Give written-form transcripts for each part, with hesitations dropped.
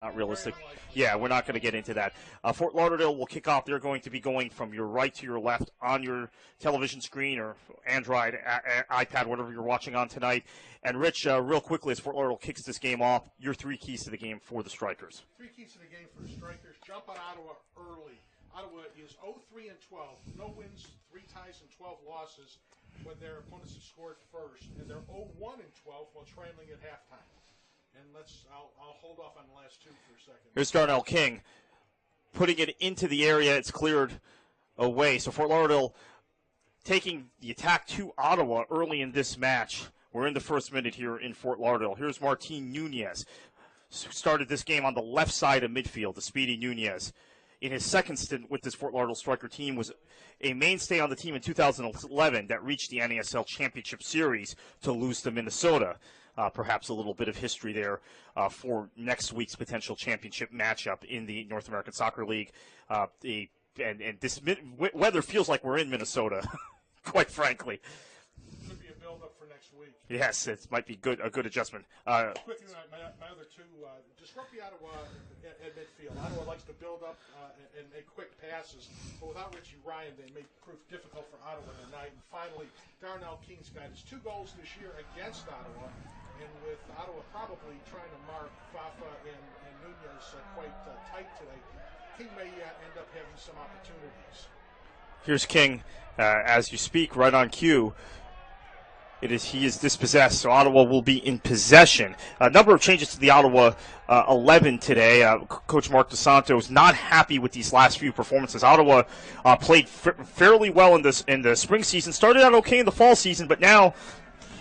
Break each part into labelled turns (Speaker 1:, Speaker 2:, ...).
Speaker 1: Not realistic. Yeah, we're not going to get into that. Fort Lauderdale will kick off. They're going to be going from your right to your left on your television screen or Android, iPad, whatever you're watching on tonight. And, Rich, real quickly, as Fort Lauderdale kicks this game off, your 3 keys to the game for the Strikers.
Speaker 2: 3 keys to the game for the Strikers. Jump on Ottawa early. Ottawa is 0-3-12. No wins, 3 ties, and 12 losses when their opponents have scored first. And they're 0-1-12 while trailing at halftime. And I'll hold off on the last 2 for a second.
Speaker 1: Here's Darnell King putting it into the area. It's cleared away. So Fort Lauderdale taking the attack to Ottawa early in this match. We're in the first minute here in Fort Lauderdale. Here's Martin Nunez, who started this game on the left side of midfield, the speedy Nunez. In his second stint with this Fort Lauderdale Striker team, was a mainstay on the team in 2011 that reached the NASL Championship Series to lose to Minnesota. Perhaps a little bit of history there for next week's potential championship matchup in the North American Soccer League. And this weather feels like we're in Minnesota, quite frankly.
Speaker 2: Could be a build-up for next week.
Speaker 1: Yes, it might be a good adjustment.
Speaker 2: Quickly, my other 2, disrupt the Ottawa at midfield. Ottawa likes to build up and make quick passes, but without Richie Ryan, they may prove difficult for Ottawa tonight. And finally, Darnell King's got his 2 goals this year against Ottawa. And with Ottawa probably trying to mark Fafa and Nunez quite tight today, King may end up having some opportunities.
Speaker 1: Here's King as you speak, right on cue. He is dispossessed, so Ottawa will be in possession. A number of changes to the Ottawa 11 today. Coach Mark DeSanto is not happy with these last few performances. Ottawa played fairly well in the spring season, started out okay in the fall season, but now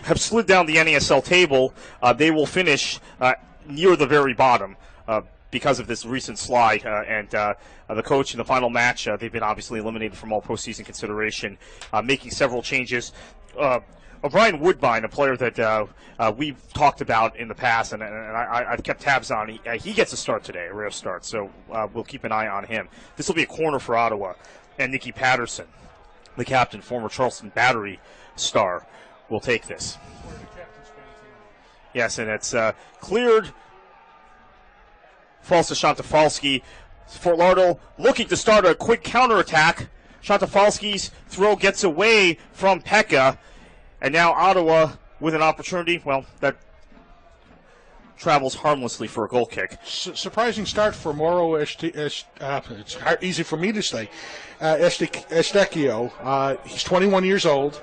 Speaker 1: have slid down the NASL table. They will finish near the very bottom because of this recent slide. And the coach in the final match, they've been obviously eliminated from all postseason consideration, making several changes. O'Brien Woodbine, a player that we've talked about in the past, and I've kept tabs on, he gets a start today, a rare start, so we'll keep an eye on him. This will be a corner for Ottawa. And Nicky Patterson, the captain, former Charleston Battery star, will take this. Yes, and it's cleared. Falls to Shantafalski. Fort Lauderdale looking to start a quick counterattack. Shantafalski's throw gets away from Pekka. And now Ottawa with an opportunity. Well, that travels harmlessly for a goal kick.
Speaker 2: Surprising start for Mauro it's easy for me to say. Estechio. He's 21 years old.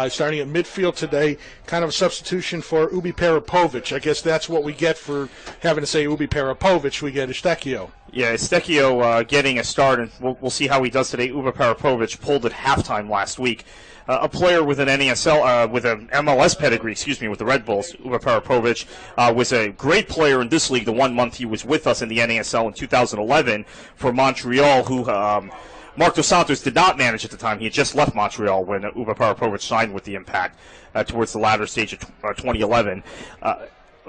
Speaker 2: Starting at midfield today, kind of a substitution for Ubi Parapovic. I guess that's what we get for having to say Ubi Parapovic. We get Estechio.
Speaker 1: Yeah, Estechio getting a start, and we'll see how he does today. Ubi Parapovic pulled at halftime last week. A player with an NASL, with an MLS pedigree, with the Red Bulls. Ubi Parapovic was a great player in this league the 1 month he was with us in the NASL in 2011 for Montreal, who Mark Dos Santos did not manage at the time. He had just left Montreal when Ubi Parapovic signed with the Impact towards the latter stage of 2011.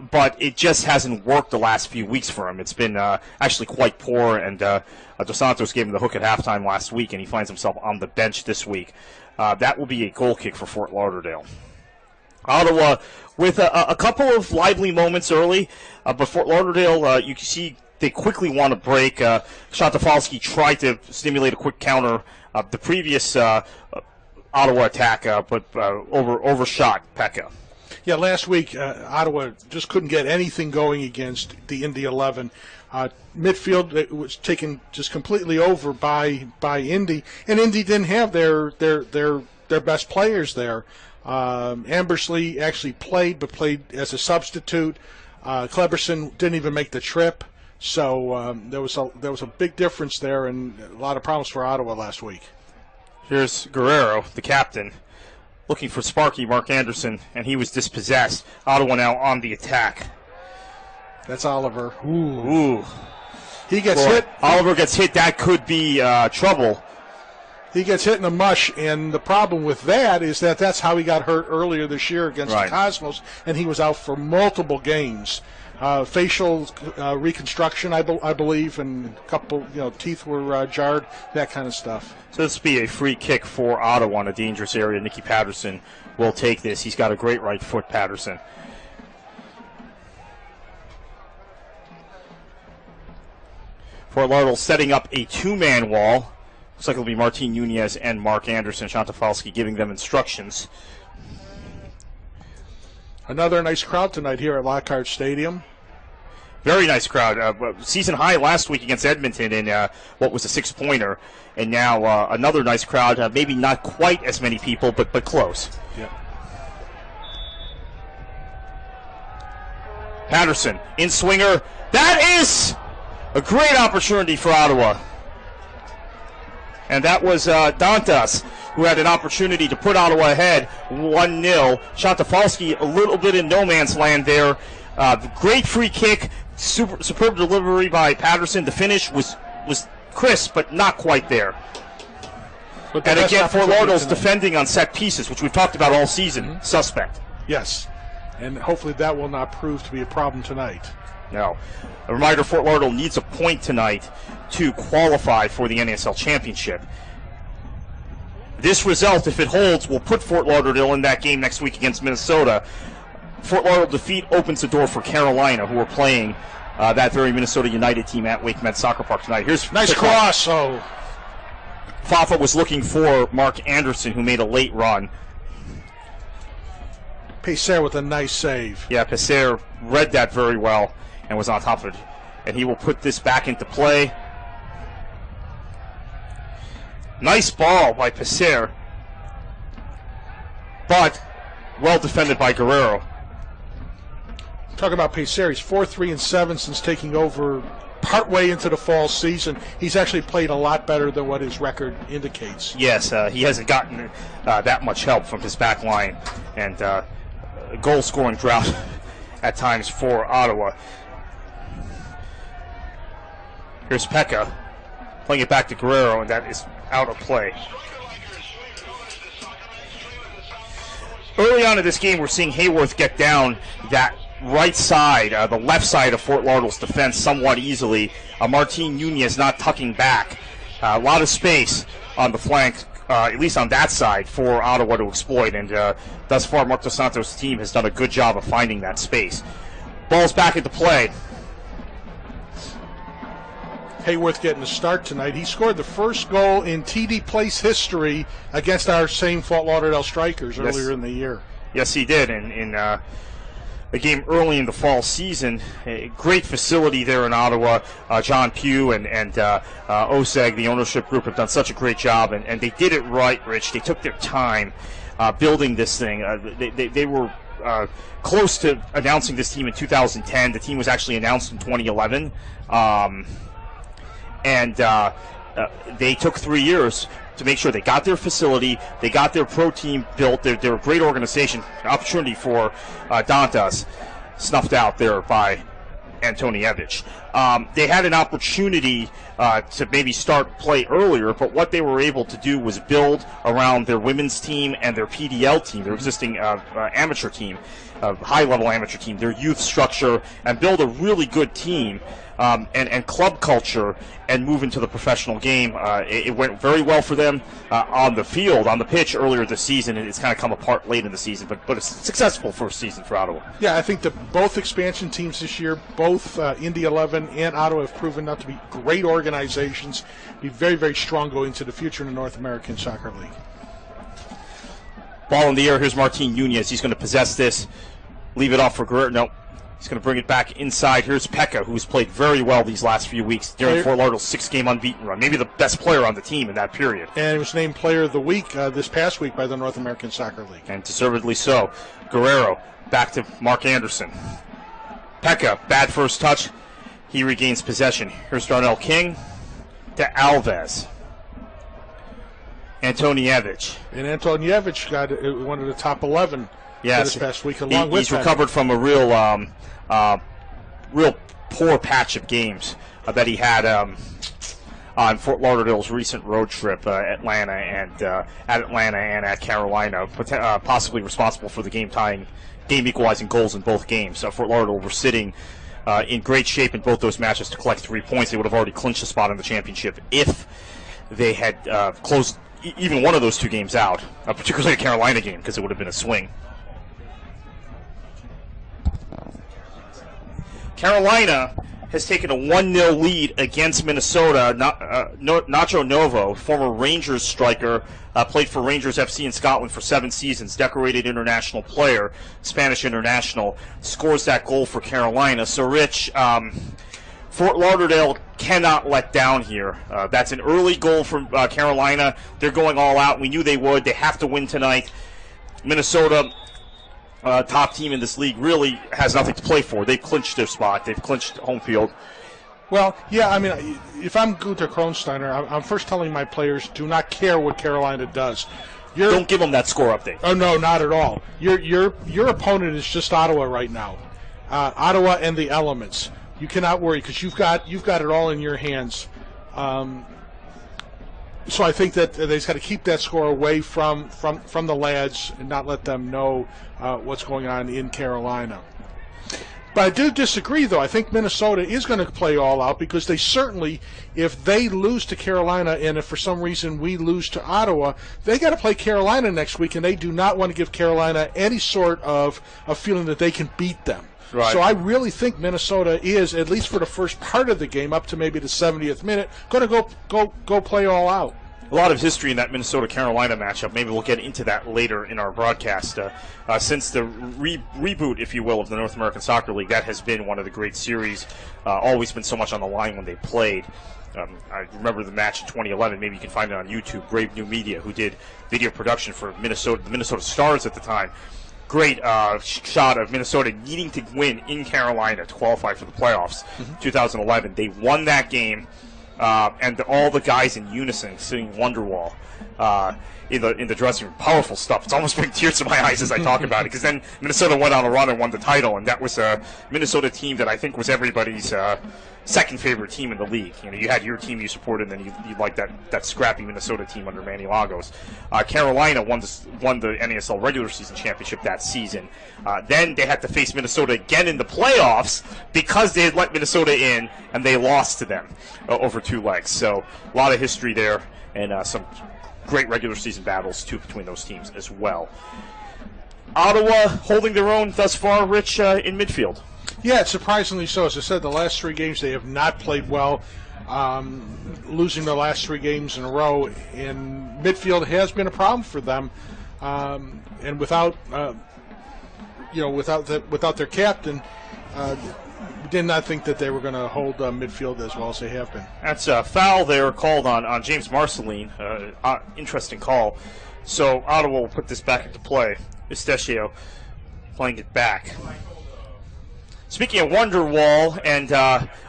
Speaker 1: But it just hasn't worked the last few weeks for him. It's been actually quite poor, and Dos Santos gave him the hook at halftime last week, and he finds himself on the bench this week. That will be a goal kick for Fort Lauderdale. Ottawa with a couple of lively moments early, but Fort Lauderdale, you can see they quickly want to break. Shantafalski tried to stimulate a quick counter. The previous Ottawa attack, but overshot Pekka.
Speaker 2: Yeah, last week Ottawa just couldn't get anything going against the Indy 11. Midfield it was taken just completely over by Indy, and Indy didn't have their best players there. Ambersley actually played, but played as a substitute. Kleberson didn't even make the trip. So there was a big difference there, and a lot of problems for Ottawa last week.
Speaker 1: Here's Guerrero, the captain, looking for Sparky Mark Anderson, and he was dispossessed. Ottawa now on the attack.
Speaker 2: That's Oliver.
Speaker 1: Ooh.
Speaker 2: He gets hit.
Speaker 1: Oliver gets hit. That could be trouble.
Speaker 2: He gets hit in the mush, and the problem with that is that's how he got hurt earlier this year against the Cosmos, and he was out for multiple games. Facial reconstruction, I believe, and a couple, teeth were jarred, that kind of stuff.
Speaker 1: So this will be a free kick for Ottawa in a dangerous area. Nicky Patterson will take this. He's got a great right foot, Patterson. Fort Lauderdale setting up a two-man wall. Looks like it'll be Martin Nunez and Mark Anderson. Shantafalski giving them instructions.
Speaker 2: Another nice crowd tonight here at Lockhart Stadium.
Speaker 1: Very nice crowd. Season high last week against Edmonton in what was a 6-pointer. And now another nice crowd. Maybe not quite as many people, but close.
Speaker 2: Yeah.
Speaker 1: Patterson, in-swinger. That is a great opportunity for Ottawa. And that was Dantas, who had an opportunity to put Ottawa ahead 1-0. Shantafalski a little bit in no man's land there. Great free kick. Superb delivery by Patterson. The finish was crisp, but not quite there.
Speaker 2: But
Speaker 1: and again, Fort Lauderdale's defending on set pieces, which we've talked about all season, suspect.
Speaker 2: Yes, and hopefully that will not prove to be a problem tonight.
Speaker 1: No. A reminder, Fort Lauderdale needs a point tonight to qualify for the NASL Championship. This result, if it holds, will put Fort Lauderdale in that game next week against Minnesota. Fort Lauderdale defeat opens the door for Carolina, who are playing that very Minnesota United team at Wake Med Soccer Park tonight. Here's
Speaker 2: nice cross. Oh,
Speaker 1: Fafa was looking for Mark Anderson, who made a late run.
Speaker 2: Pacer with a nice save.
Speaker 1: Yeah, Pacer read that very well and was on top of it. And he will put this back into play. Nice ball by Pacer, but well defended by Guerrero.
Speaker 2: Talk about Pacer. He's 4-3-7 since taking over partway into the fall season. He's actually played a lot better than what his record indicates.
Speaker 1: Yes, he hasn't gotten that much help from his back line, and goal-scoring drought at times for Ottawa. Here's Pekka playing it back to Guerrero, and that is out of play. Early on in this game, we're seeing Hayworth get down that right side, the left side of Fort Lauderdale's defense somewhat easily. Martin Nunez not tucking back. A lot of space on the flank, at least on that side, for Ottawa to exploit. And thus far, Mark Dos Santos' team has done a good job of finding that space. Ball's back into play.
Speaker 2: Hayworth getting a start tonight. He scored the first goal in TD Place history against our same Fort Lauderdale Strikers earlier in the year.
Speaker 1: Yes, he did. In a game early in the fall season. A great facility there in Ottawa. John Pugh and OSEG, the ownership group, have done such a great job, and they did it right, Rich. They took their time building this thing. They were close to announcing this team in 2010. The team was actually announced in 2011. They took 3 years to make sure they got their facility, they got their pro team built. They're a great organization. Opportunity for Dantas, snuffed out there by Antonievich. They had an opportunity to maybe start play earlier, but what they were able to do was build around their women's team and their PDL team, their existing amateur team, high-level amateur team, their youth structure, and build a really good team. And club culture, and move into the professional game. It went very well for them on the field, on the pitch earlier this season, and it's kind of come apart late in the season, but a successful first season for Ottawa.
Speaker 2: Yeah, I think that both expansion teams this year, both Indy 11 and Ottawa, have proven out to be great organizations, be very, very strong going into the future in the North American Soccer League.
Speaker 1: Ball in the air. Here's Martin Nunez. He's going to possess this, leave it off for Guerrero. No. He's going to bring it back inside. Here's Pekka, who's played very well these last few weeks during Fort Lauderdale's 6-game unbeaten run. Maybe the best player on the team in that period.
Speaker 2: And he was named Player of the Week this past week by the North American Soccer League.
Speaker 1: And deservedly so. Guerrero back to Mark Anderson. Pekka, bad first touch. He regains possession. Here's Darnell King to Alves. Antonievich.
Speaker 2: And Antonievich got one of the top 11 this past week.
Speaker 1: He's recovered from a real poor patch of games that he had on Fort Lauderdale's recent road trip, at Atlanta and at Carolina, possibly responsible for the game equalizing goals in both games. Fort Lauderdale were sitting in great shape in both those matches to collect 3 points. They would have already clinched a spot in the championship if they had closed even one of those 2 games out, particularly a Carolina game, because it would have been a swing. Carolina has taken a 1-0 lead against Minnesota. Nacho Novo, former Rangers striker, played for Rangers FC in Scotland for 7 seasons, decorated international player, Spanish international, scores that goal for Carolina. So, Rich, Fort Lauderdale cannot let down here. That's an early goal from Carolina. They're going all out. We knew they would. They have to win tonight. Minnesota, top team in this league, really has nothing to play for. They've clinched their spot. They've clinched home field.
Speaker 2: Well, yeah, I mean, if I'm Gunther Kronsteiner, I'm first telling my players, do not care what Carolina does.
Speaker 1: Don't give them that score update.
Speaker 2: Oh, no, not at all. Your opponent is just Ottawa right now. Ottawa and the elements. You cannot worry because you've got it all in your hands. So I think that they've got to keep that score away from the lads and not let them know what's going on in Carolina. But I do disagree, though. I think Minnesota is going to play all out because they certainly, if they lose to Carolina and if for some reason we lose to Ottawa, they got to play Carolina next week, and they do not want to give Carolina any sort of a feeling that they can beat them. Right. So I really think Minnesota is, at least for the first part of the game, up to maybe the 70th minute, going to go play all out.
Speaker 1: A lot of history in that Minnesota-Carolina matchup. Maybe we'll get into that later in our broadcast. Since the reboot, if you will, of the North American Soccer League, that has been one of the great series. Always been so much on the line when they played. I remember the match in 2011. Maybe you can find it on YouTube. Brave New Media, who did video production for the Minnesota Stars at the time. Great shot of Minnesota needing to win in Carolina to qualify for the playoffs. 2011. They won that game. And all the guys in unison singing Wonderwall in the dressing room. Powerful stuff. It's almost bringing tears to my eyes as I talk about it, because then Minnesota went on a run and won the title, and that was a Minnesota team that I think was everybody's second favorite team in the league. You know, you had your team you supported, and then you liked that scrappy Minnesota team under Manny Lagos. Carolina won the NASL regular season championship that season. Then they had to face Minnesota again in the playoffs because they had let Minnesota in, and they lost to them over 2 legs. So a lot of history there, and some great regular season battles too between those teams as well. Ottawa holding their own thus far, Rich, in midfield.
Speaker 2: Yeah, surprisingly so. As I said, the last 3 games they have not played well, losing the last 3 games in a row. And midfield has been a problem for them, and without their captain, did not think that they were going to hold midfield as well as they have been.
Speaker 1: That's a foul there called on James Marceline. Interesting call. So Ottawa will put this back into play. Estechio playing it back. Speaking of Wonderwall and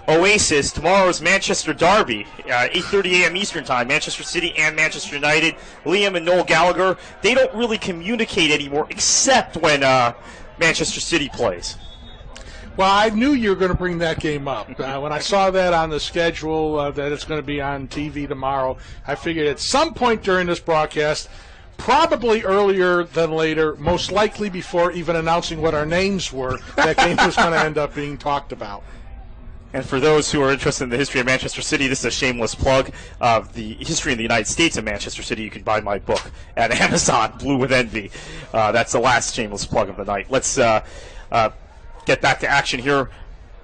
Speaker 1: Oasis, tomorrow's Manchester Derby, 8:30 a.m. Eastern Time. Manchester City and Manchester United. Liam and Noel Gallagher, they don't really communicate anymore except when Manchester City plays.
Speaker 2: Well, I knew you were going to bring that game up. When I saw that on the schedule, that it's going to be on TV tomorrow, I figured at some point during this broadcast, probably earlier than later, most likely before even announcing what our names were, that game was going to end up being talked about.
Speaker 1: And for those who are interested in the history of Manchester City, this is a shameless plug of the history in the United States of Manchester City. You can buy my book at Amazon, Blue with Envy. That's the last shameless plug of the night. Let's get back to action here.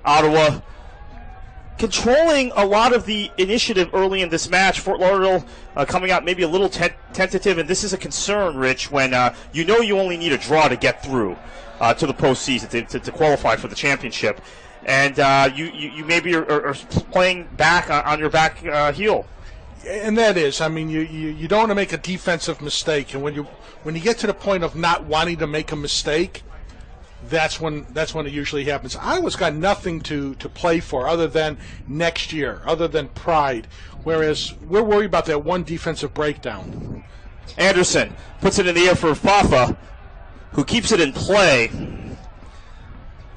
Speaker 1: Ottawa controlling a lot of the initiative early in this match. Fort Lauderdale coming out maybe a little tentative, and this is a concern, Rich, when you only need a draw to get through to the postseason, to qualify for the championship. And you maybe are playing back on your back heel.
Speaker 2: And that is, I mean, you don't want to make a defensive mistake, and when you get to the point of not wanting to make a mistake, that's when it usually happens. Iowa's got nothing to play for other than next year, other than pride, whereas we're worried about that one defensive breakdown.
Speaker 1: Anderson puts it in the air for Fafa, who keeps it in play,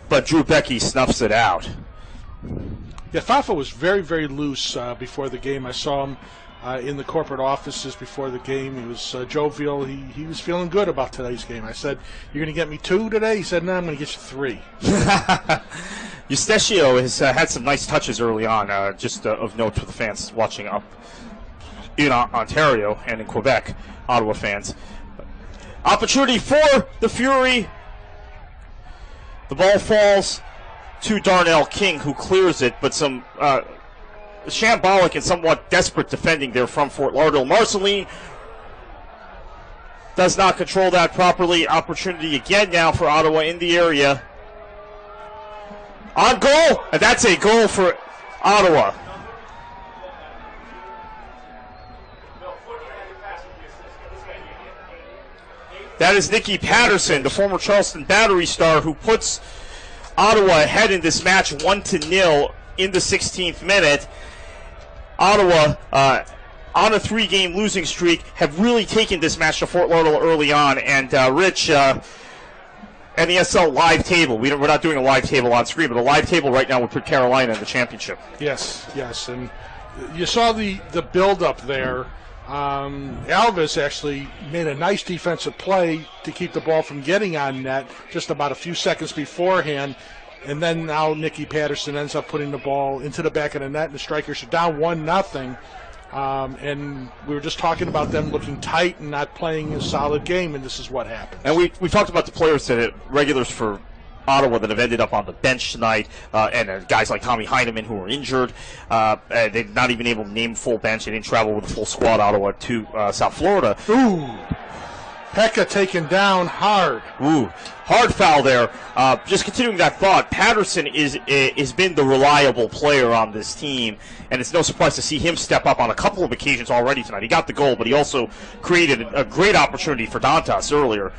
Speaker 1: but Drew Becky snuffs it out.
Speaker 2: Yeah, Fafa was very, very loose before the game. I saw him in the corporate offices before the game. He was jovial. He was feeling good about today's game. I said, "You're going to get me 2 today?" He said, "No, I'm going to get you 3.
Speaker 1: Eustachio has had some nice touches early on, just of note for the fans watching up in Ontario and in Quebec, Ottawa fans. Opportunity for the Fury. The ball falls to Darnell King, who clears it, but some shambolic and somewhat desperate defending there from Fort Lauderdale. Marceline does not control that properly. Opportunity again now for Ottawa in the area. On goal, and that's a goal for Ottawa. That is Nicky Patterson, the former Charleston Battery star, who puts Ottawa ahead in this match 1-0 in the 16th minute. Ottawa, on a 3-game losing streak, have really taken this match to Fort Lauderdale early on. And Rich, NASL live table. We're not doing a live table on screen, but a live table right now would put Carolina in the championship.
Speaker 2: Yes, and you saw the build-up there. Alves actually made a nice defensive play to keep the ball from getting on net just about a few seconds beforehand, and then now Nicky Patterson ends up putting the ball into the back of the net, and the Strikers are down 1-0. And we were just talking about them looking tight and not playing a solid game, and this is what happened.
Speaker 1: And we talked about the players that regulars for Ottawa that have ended up on the bench tonight, and guys like Tommy Heineman who were injured. They're not even able to name full bench. They didn't travel with a full squad, Ottawa, to South Florida.
Speaker 2: Ooh, Pekka taken down hard.
Speaker 1: Ooh, hard foul there. Just continuing that thought, Patterson has been the reliable player on this team, and it's no surprise to see him step up on a couple of occasions already tonight. He got the goal, but he also created a great opportunity for Dantas earlier.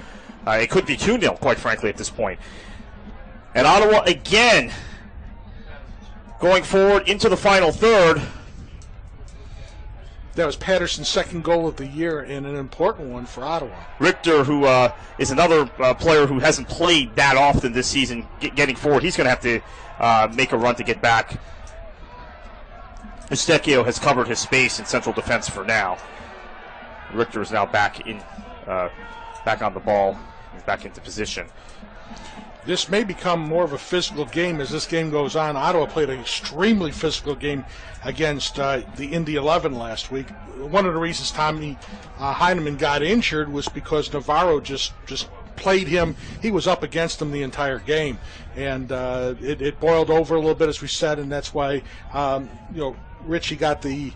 Speaker 1: It could be 2-0, quite frankly, at this point. And Ottawa again going forward into the final third.
Speaker 2: That was Patterson's second goal of the year and an important one for Ottawa.
Speaker 1: Richter, who is another player who hasn't played that often this season, getting forward. He's going to have to make a run to get back. Estechio has covered his space in central defense for now. Richter is now back on the ball, back into position.
Speaker 2: This may become more of a physical game as this game goes on. Ottawa played an extremely physical game against the Indy 11 last week. One of the reasons Tommy Heineman got injured was because Navarro just played him. He was up against him the entire game, and it boiled over a little bit, as we said, and that's why Richie got the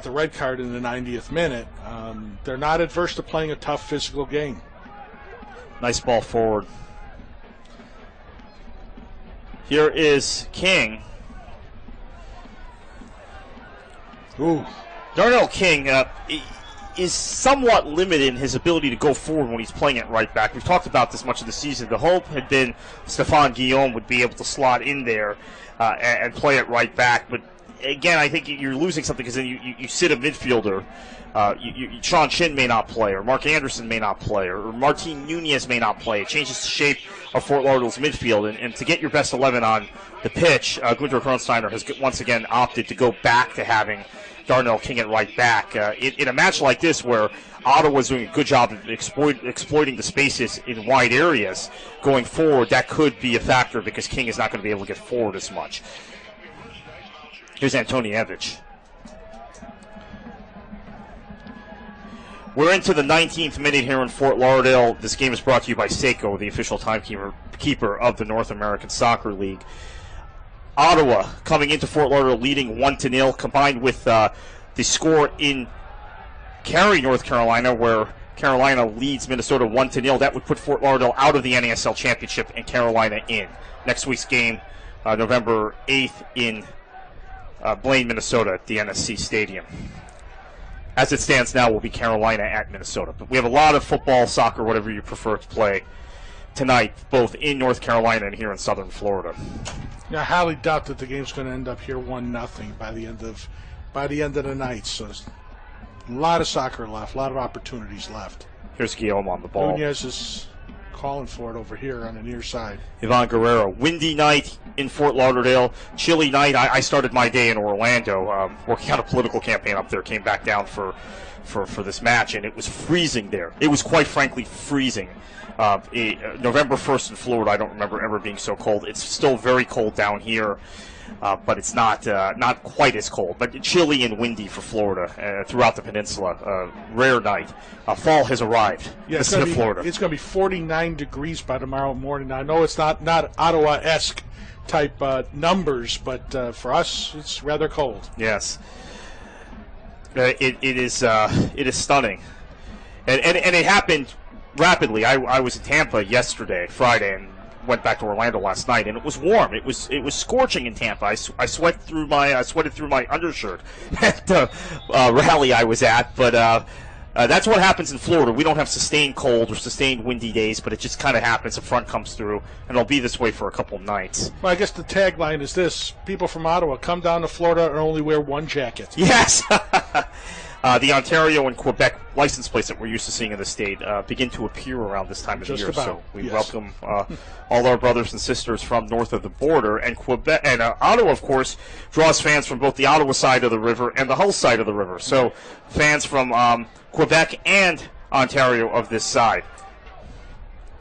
Speaker 2: red card in the 90th minute. They're not adverse to playing a tough physical game.
Speaker 1: Nice ball forward. Here is King.
Speaker 2: Ooh.
Speaker 1: Darnell King is somewhat limited in his ability to go forward when he's playing at right back. We've talked about this much of the season. The hope had been Stéphane Guillaume would be able to slot in there and play at right back. But again, I think you're losing something because then you sit a midfielder. Sean Chin may not play, or Mark Anderson may not play, or Martin Nunez may not play. It changes the shape of Fort Lauderdale's midfield. And to get your best 11 on the pitch, Gunther Kronsteiner has once again opted to go back to having Darnell King at right back. In a match like this where Ottawa's doing a good job of exploiting the spaces in wide areas going forward, that could be a factor because King is not going to be able to get forward as much. Here's Antonievich. We're into the 19th minute here in Fort Lauderdale. This game is brought to you by Seiko, the official timekeeper of the North American Soccer League. Ottawa coming into Fort Lauderdale leading 1-0, combined with the score in Cary, North Carolina, where Carolina leads Minnesota 1-0. That would put Fort Lauderdale out of the NASL Championship and Carolina in. Next week's game, November 8th in Blaine, Minnesota at the NSC Stadium. As it stands now, will be Carolina at Minnesota. But we have a lot of football, soccer, whatever you prefer to play tonight, both in North Carolina and here in southern Florida.
Speaker 2: Yeah, I highly doubt that the game's going to end up here 1-0 by the end of the night. So a lot of soccer left, a lot of opportunities left.
Speaker 1: Here's Guillaume on the ball.
Speaker 2: Nunez is calling for it over here on the near side.
Speaker 1: Ivan Guerrero. Windy night in Fort Lauderdale. Chilly night. I started my day in Orlando, working on a political campaign up there. Came back down for this match, and it was freezing there. It was quite frankly freezing. November 1st in Florida, I don't remember ever being so cold. It's still very cold down here. but it's not quite as cold. But chilly and windy for Florida throughout the peninsula. Rare night. Fall has arrived.
Speaker 2: Yeah,
Speaker 1: Florida.
Speaker 2: It's going to be 49 degrees by tomorrow morning. Now, I know it's not Ottawa-esque type numbers, but for us, it's rather cold.
Speaker 1: Yes. It is stunning, and it happened rapidly. I was in Tampa yesterday, Friday, and went back to Orlando last night, and it was warm. It was scorching in Tampa. I sweated through my undershirt at the rally I was at, but that's what happens in Florida. We don't have sustained cold or sustained windy days, but it just kind of happens. A front comes through, and it'll be this way for a couple nights.
Speaker 2: Well, I guess the tagline is this: people from Ottawa come down to Florida and only wear one jacket.
Speaker 1: Yes. The Ontario and Quebec license plates that we're used to seeing in the state begin to appear around this time of the year. So we welcome all our brothers and sisters from north of the border. And Quebec and Ottawa, of course, draws fans from both the Ottawa side of the river and the Hull side of the river. So fans from Quebec and Ontario of this side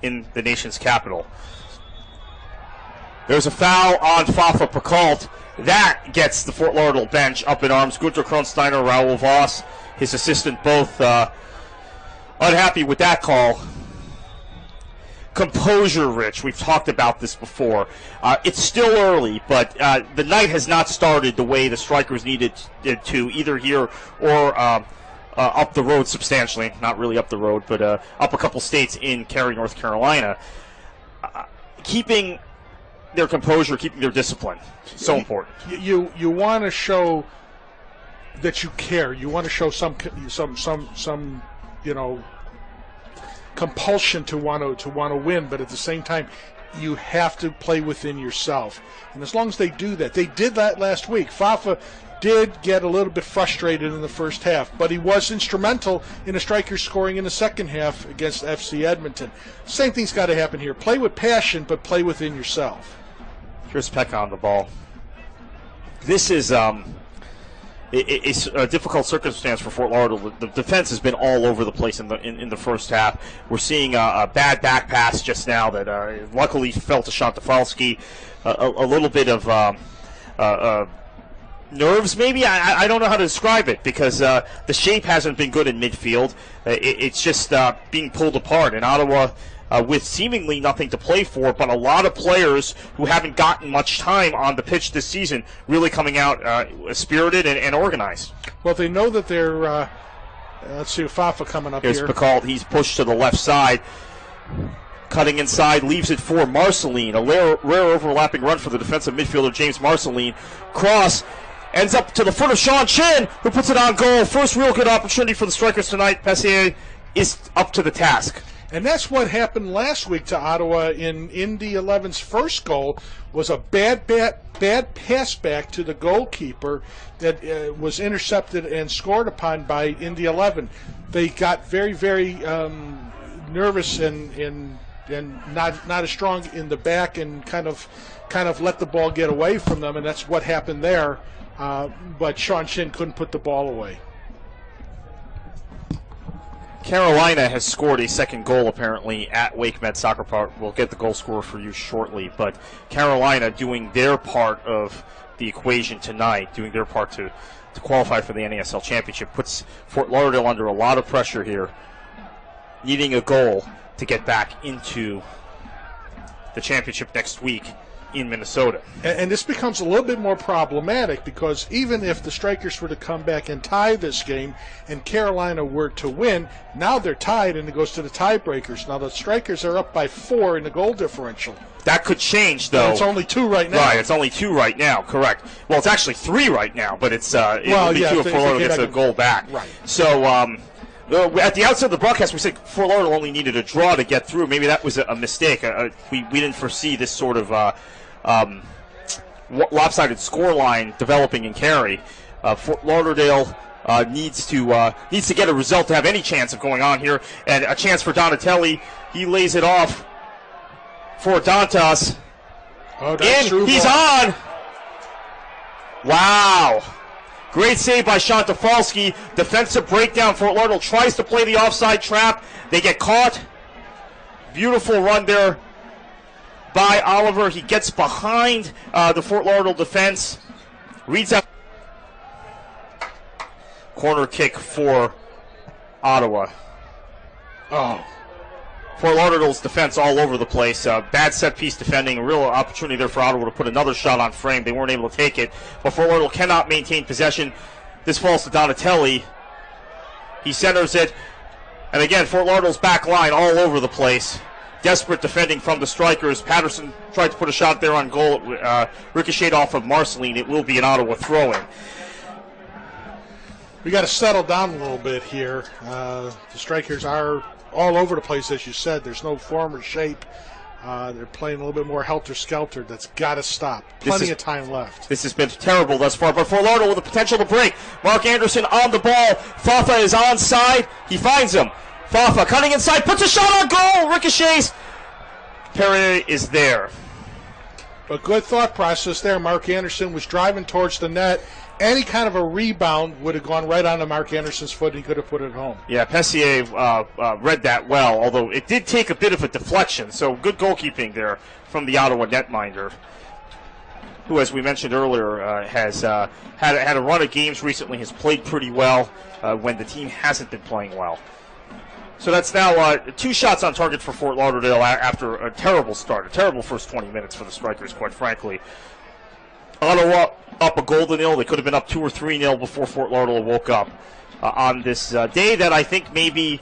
Speaker 1: in the nation's capital. There's a foul on Fafa Picalt. That gets the Fort Lauderdale bench up in arms. Gunter Kronsteiner, Raul Voss, his assistant, both unhappy with that call. Composure, Rich. We've talked about this before. It's still early, but the night has not started the way the Strikers needed it to, either here or up the road substantially. Not really up the road, but up a couple states in Cary, North Carolina. Keeping their composure, keeping their discipline, so important.
Speaker 2: You want to show that you care. You want to show some compulsion to want to win, but at the same time, you have to play within yourself. And as long as they do that, they did that last week. Fafa did get a little bit frustrated in the first half, but he was instrumental in the Strikers scoring in the second half against FC Edmonton. Same thing's got to happen here. Play with passion, but play within yourself.
Speaker 1: Here's Pekka on the ball. This is it's a difficult circumstance for Fort Lauderdale. The defense has been all over the place in the first half. We're seeing a bad back pass just now that luckily fell to Shantafalski. A little bit of nerves, maybe. I don't know how to describe it because the shape hasn't been good in midfield. It's just being pulled apart. And Ottawa, with seemingly nothing to play for, but a lot of players who haven't gotten much time on the pitch this season really coming out spirited and organized.
Speaker 2: Well, they know that they're, let's see, Fafa coming up here.
Speaker 1: Here's Picalt. He's pushed to the left side. Cutting inside, leaves it for Marceline. A rare overlapping run for the defensive midfielder, James Marceline. Cross ends up to the foot of Sean Chin, who puts it on goal. First real good opportunity for the Strikers tonight. Pessier is up to the task.
Speaker 2: And that's what happened last week to Ottawa in Indy 11's first goal, was a bad pass back to the goalkeeper that was intercepted and scored upon by Indy 11. They got very, very nervous and not as strong in the back and kind of let the ball get away from them, and that's what happened there. But Sean Chin couldn't put the ball away.
Speaker 1: Carolina has scored a second goal, apparently, at Wake Med Soccer Park. We'll get the goal scorer for you shortly. But Carolina doing their part of the equation tonight, doing their part to qualify for the NASL Championship, puts Fort Lauderdale under a lot of pressure here, needing a goal to get back into the championship next week in Minnesota.
Speaker 2: And this becomes a little bit more problematic because even if the Strikers were to come back and tie this game and Carolina were to win, now they're tied and it goes to the tiebreakers. Now the Strikers are up by 4 in the goal differential.
Speaker 1: That could change, though.
Speaker 2: And it's only 2 right now.
Speaker 1: Right, it's only 2 right now, correct. Well, it's actually 3 right now, but it's it would be 2 if Fort Lauderdale gets a goal back.
Speaker 2: Right.
Speaker 1: So, at the outset of the broadcast, we said Fort Lauderdale only needed a draw to get through. Maybe that was a mistake. We didn't foresee this sort of lopsided scoreline developing in Cary. Fort Lauderdale needs to get a result to have any chance of going on here, and a chance for Donatelli. He lays it off for Dantas.
Speaker 2: Oh, that's true.
Speaker 1: He's on. Wow. Great save by Shantafalski. Defensive breakdown. Fort Lauderdale tries to play the offside trap. They get caught. Beautiful run there by Oliver. He gets behind the Fort Lauderdale defense. Reads out. Corner kick for Ottawa.
Speaker 2: Oh.
Speaker 1: Fort Lauderdale's defense all over the place. Bad set-piece defending. A real opportunity there for Ottawa to put another shot on frame. They weren't able to take it. But Fort Lauderdale cannot maintain possession. This falls to Donatelli. He centers it. And again, Fort Lauderdale's back line all over the place. Desperate defending from the strikers. Patterson tried to put a shot there on goal. Ricocheted off of Marceline. It will be an Ottawa throw-in.
Speaker 2: We got to settle down a little bit here. The strikers are all over the place, as you said. There's no form or shape. They're playing a little bit more helter-skelter. That's got to stop. Plenty of time left.
Speaker 1: This has been terrible thus far, but Fort Lauderdale with the potential to break. Mark Anderson on the ball. Fafa is onside. He finds him. Fafa cutting inside, puts a shot on goal. Ricochets. Perrier is there.
Speaker 2: But good thought process there. Mark Anderson was driving towards the net. Any kind of a rebound would have gone right onto Mark Anderson's foot, and he could have put it home.
Speaker 1: Yeah, Pessier read that well, although it did take a bit of a deflection. So good goalkeeping there from the Ottawa netminder, who, as we mentioned earlier, has had a run of games recently, has played pretty well when the team hasn't been playing well. So that's now 2 shots on target for Fort Lauderdale after a terrible start, a terrible first 20 minutes for the Strikers, quite frankly. Ottawa up a goal to nil. They could have been up 2 or 3-0 before Fort Lauderdale woke up on this day that I think maybe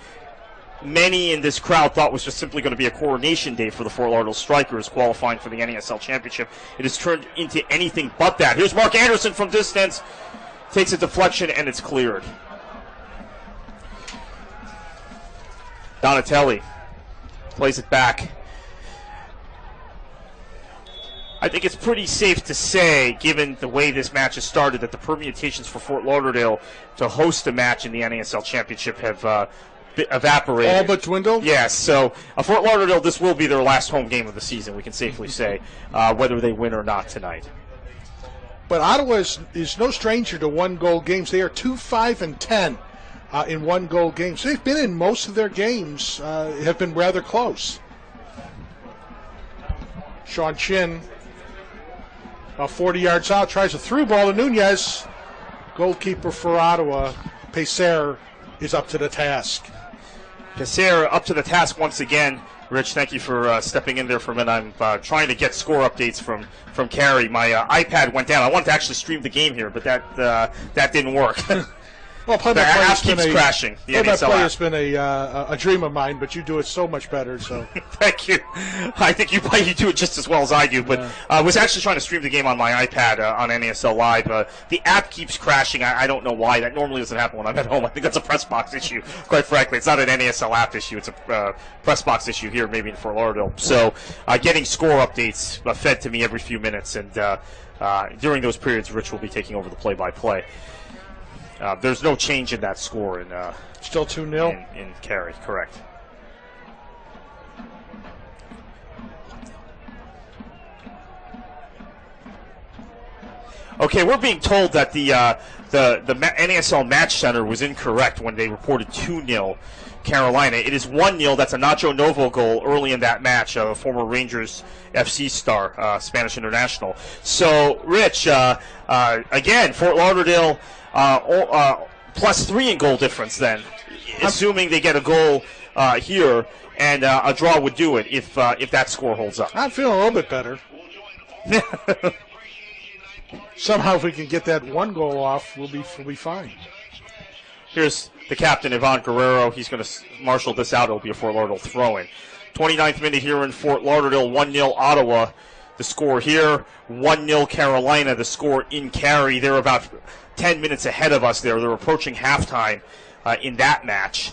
Speaker 1: many in this crowd thought was just simply going to be a coronation day for the Fort Lauderdale Strikers qualifying for the NASL Championship. It has turned into anything but that. Here's Mark Anderson from distance. Takes a deflection, and it's cleared. Donatelli plays it back. I think it's pretty safe to say, given the way this match has started, that the permutations for Fort Lauderdale to host a match in the NASL Championship have evaporated.
Speaker 2: All but dwindled?
Speaker 1: Yes, so Fort Lauderdale, this will be their last home game of the season, we can safely say, whether they win or not tonight.
Speaker 2: But Ottawa is no stranger to one-goal games. They are 2-5-10 in one-goal games. They've been in most of their games, have been rather close. Sean Chin, about 40 yards out, tries a through ball to Nunez. Goalkeeper for Ottawa, Peser, is up to the task.
Speaker 1: Peser up to the task once again. Rich, thank you for stepping in there for a minute. I'm trying to get score updates from Carey. My iPad went down. I wanted to actually stream the game here, but that didn't work.
Speaker 2: Well,
Speaker 1: the app keeps crashing.
Speaker 2: Play-by-play has been a dream of mine, but you do it so much better. So
Speaker 1: thank you. I think you do it just as well as I do. But I was actually trying to stream the game on my iPad on NASL Live. The app keeps crashing. I don't know why. That normally doesn't happen when I'm at home. I think that's a press box issue. Quite frankly, it's not an NASL app issue. It's a press box issue here, maybe in Fort Lauderdale. So getting score updates fed to me every few minutes, and during those periods, Rich will be taking over the play-by-play. There's no change in that score.
Speaker 2: Still 2-0?
Speaker 1: In Carey, correct. Okay, we're being told that the NASL Match Center was incorrect when they reported 2-0 Carolina. It is 1-0. That's a Nacho Novo goal early in that match, a former Rangers FC star, Spanish international. So, Rich, again, Fort Lauderdale +3 in goal difference then, assuming they get a goal here, and a draw would do it if that score holds up.
Speaker 2: I'm feeling a little bit better. Somehow, if we can get that one goal off, we'll be fine.
Speaker 1: Here's the captain, Ivan Guerrero. He's going to marshal this out. It'll be a Fort Lauderdale throw-in. 29th minute here in Fort Lauderdale, 1-0 Ottawa. The score here, 1-0 Carolina. The score in Carey. They're about 10 minutes ahead of us there. They're approaching halftime in that match.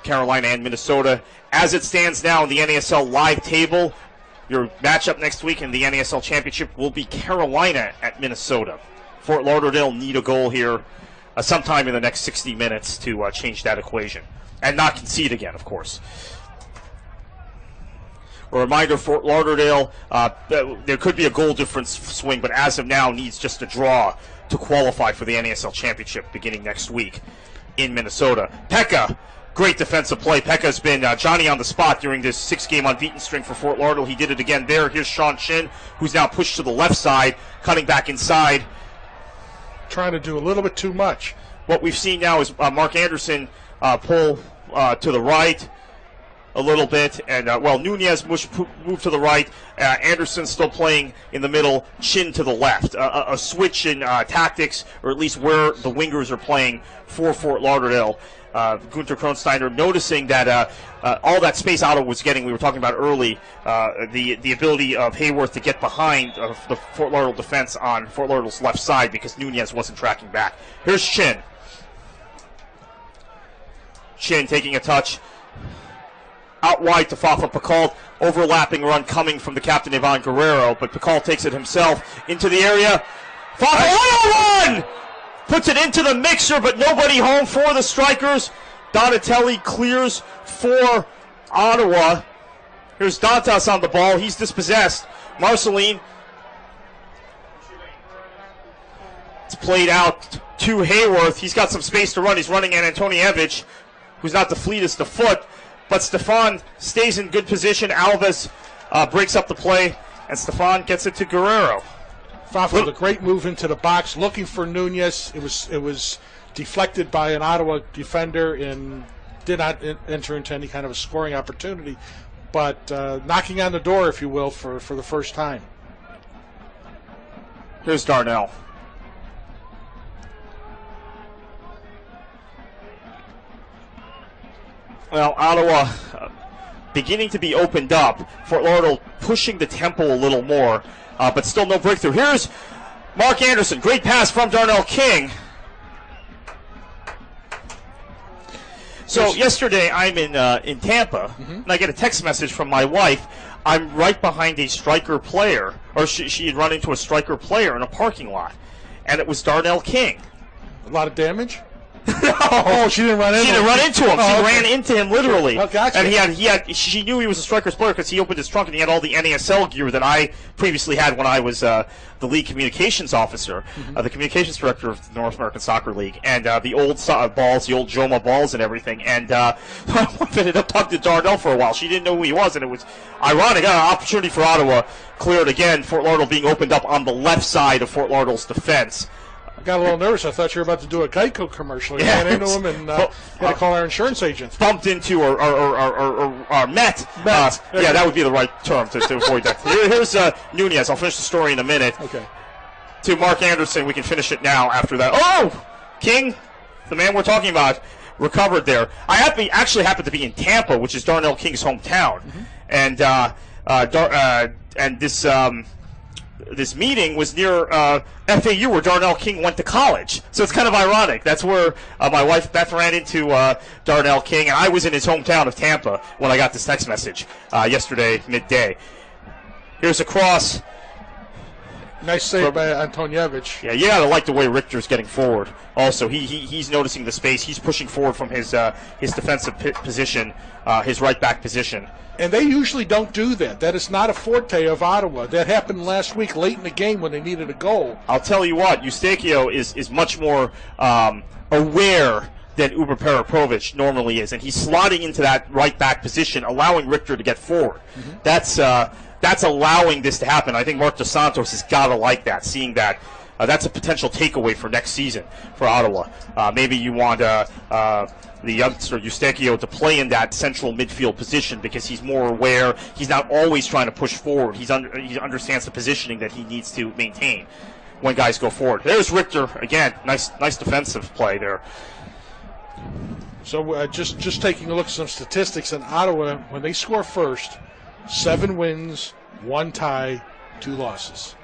Speaker 1: Carolina and Minnesota. As it stands now in the NASL live table, your matchup next week in the NASL Championship will be Carolina at Minnesota. Fort Lauderdale need a goal here sometime in the next 60 minutes to change that equation. And not concede again, of course. A reminder, Fort Lauderdale, there could be a goal difference swing, but as of now needs just a draw to qualify for the NASL Championship beginning next week in Minnesota. Pekka Great defensive play. Pekka's been Johnny on the spot during this 6-game unbeaten string for Fort Lauderdale. He did it again there. Here's Sean Chin, who's now pushed to the left side, cutting back inside.
Speaker 2: Trying to do a little bit too much.
Speaker 1: What we've seen now is Mark Anderson pull to the right a little bit, and Nunez moved to the right. Anderson still playing in the middle, Chin to the left. A switch in tactics, or at least where the wingers are playing for Fort Lauderdale. Gunter Kronsteiner noticing that all that space Ottawa was getting, we were talking about early, the ability of Hayworth to get behind the Fort Lauderdale defense on Fort Lauderdale's left side because Nunez wasn't tracking back. Here's Chin. Chin taking a touch. Out wide to Fafa Pakal. Overlapping run coming from the captain, Ivan Guerrero, but Pakal takes it himself into the area. Fafa, 1-on-1! Puts it into the mixer, but nobody home for the Strikers. Donatelli clears for Ottawa. Here's Dantas on the ball. He's dispossessed. Marceline. It's played out to Hayworth. He's got some space to run. He's running at Antonievich, who's not the fleetest of foot. But Stefan stays in good position. Alves breaks up the play, and Stefan gets it to Guerrero.
Speaker 2: Fafa with a great move into the box, looking for Nunez. It was deflected by an Ottawa defender and did not enter into any kind of a scoring opportunity, but knocking on the door, if you will, for the first time.
Speaker 1: Here's Darnell. Well, Ottawa beginning to be opened up. Fort Lauderdale pushing the tempo a little more, but still no breakthrough. Here's Mark Anderson. Great pass from Darnell King. So yesterday I'm in Tampa, and I get a text message from my wife. I'm right behind a Striker player, or she had run into a Striker player in a parking lot, and it was Darnell King.
Speaker 2: A lot of damage?
Speaker 1: No.
Speaker 2: Oh, she didn't run into him.
Speaker 1: She didn't run into him.
Speaker 2: Oh,
Speaker 1: she ran into him literally.
Speaker 2: Oh, gotcha.
Speaker 1: And she knew he was a Strikers player because he opened his trunk and he had all the NASL gear that I previously had when I was the league communications officer, the communications director of the North American Soccer League, and the old balls, the old Joma balls and everything. And I ended up talking to Darnell for a while. She didn't know who he was, and it was ironic. An opportunity for Ottawa cleared again. Fort Lauderdale being opened up on the left side of Fort Lauderdale's defense.
Speaker 2: Got a little nervous. I thought you were about to do a Geico commercial. You ran into him and had to call our insurance agent.
Speaker 1: Bumped into or met. Yeah, that would be the right term to avoid that. Here's Nunez. I'll finish the story in a minute.
Speaker 2: Okay.
Speaker 1: To Mark Anderson. We can finish it now after that. Oh! King, the man we're talking about, recovered there. I actually happened to be in Tampa, which is Darnell King's hometown. And this meeting was near FAU, where Darnell King went to college. So it's kind of ironic. That's where my wife Beth ran into Darnell King, and I was in his hometown of Tampa when I got this text message yesterday midday. Here's a cross.
Speaker 2: Nice save by Antonievich.
Speaker 1: Yeah, you gotta like the way Richter's getting forward. Also, he's noticing the space. He's pushing forward from his defensive position, his right back position.
Speaker 2: And they usually don't do that. That is not a forte of Ottawa. That happened last week late in the game when they needed a goal.
Speaker 1: I'll tell you what, Eustachio is much more aware than Uber Peropovic normally is, and he's slotting into that right back position, allowing Richter to get forward. That's allowing this to happen. I think Mark Dos Santos has got to like that, seeing that. That's a potential takeaway for next season for Ottawa. Maybe you want the youngster Eustachio to play in that central midfield position because he's more aware. He's not always trying to push forward. He understands the positioning that he needs to maintain when guys go forward. There's Richter again. Nice defensive play there.
Speaker 2: So just taking a look at some statistics in Ottawa, when they score first, 7 wins, 1 tie, 2 losses.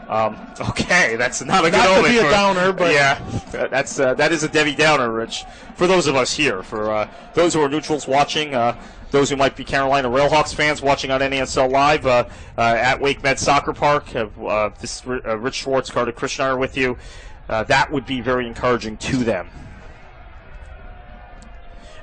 Speaker 1: Okay, that's not a good
Speaker 2: omen. Not to be a downer, but
Speaker 1: yeah, that is a Debbie Downer, Rich. For those of us here, for those who are neutrals watching, those who might be Carolina Railhawks fans watching on NASL Live at Wake Med Soccer Park, this Rich Schwartz, Carter Krishnar are with you. That would be very encouraging to them.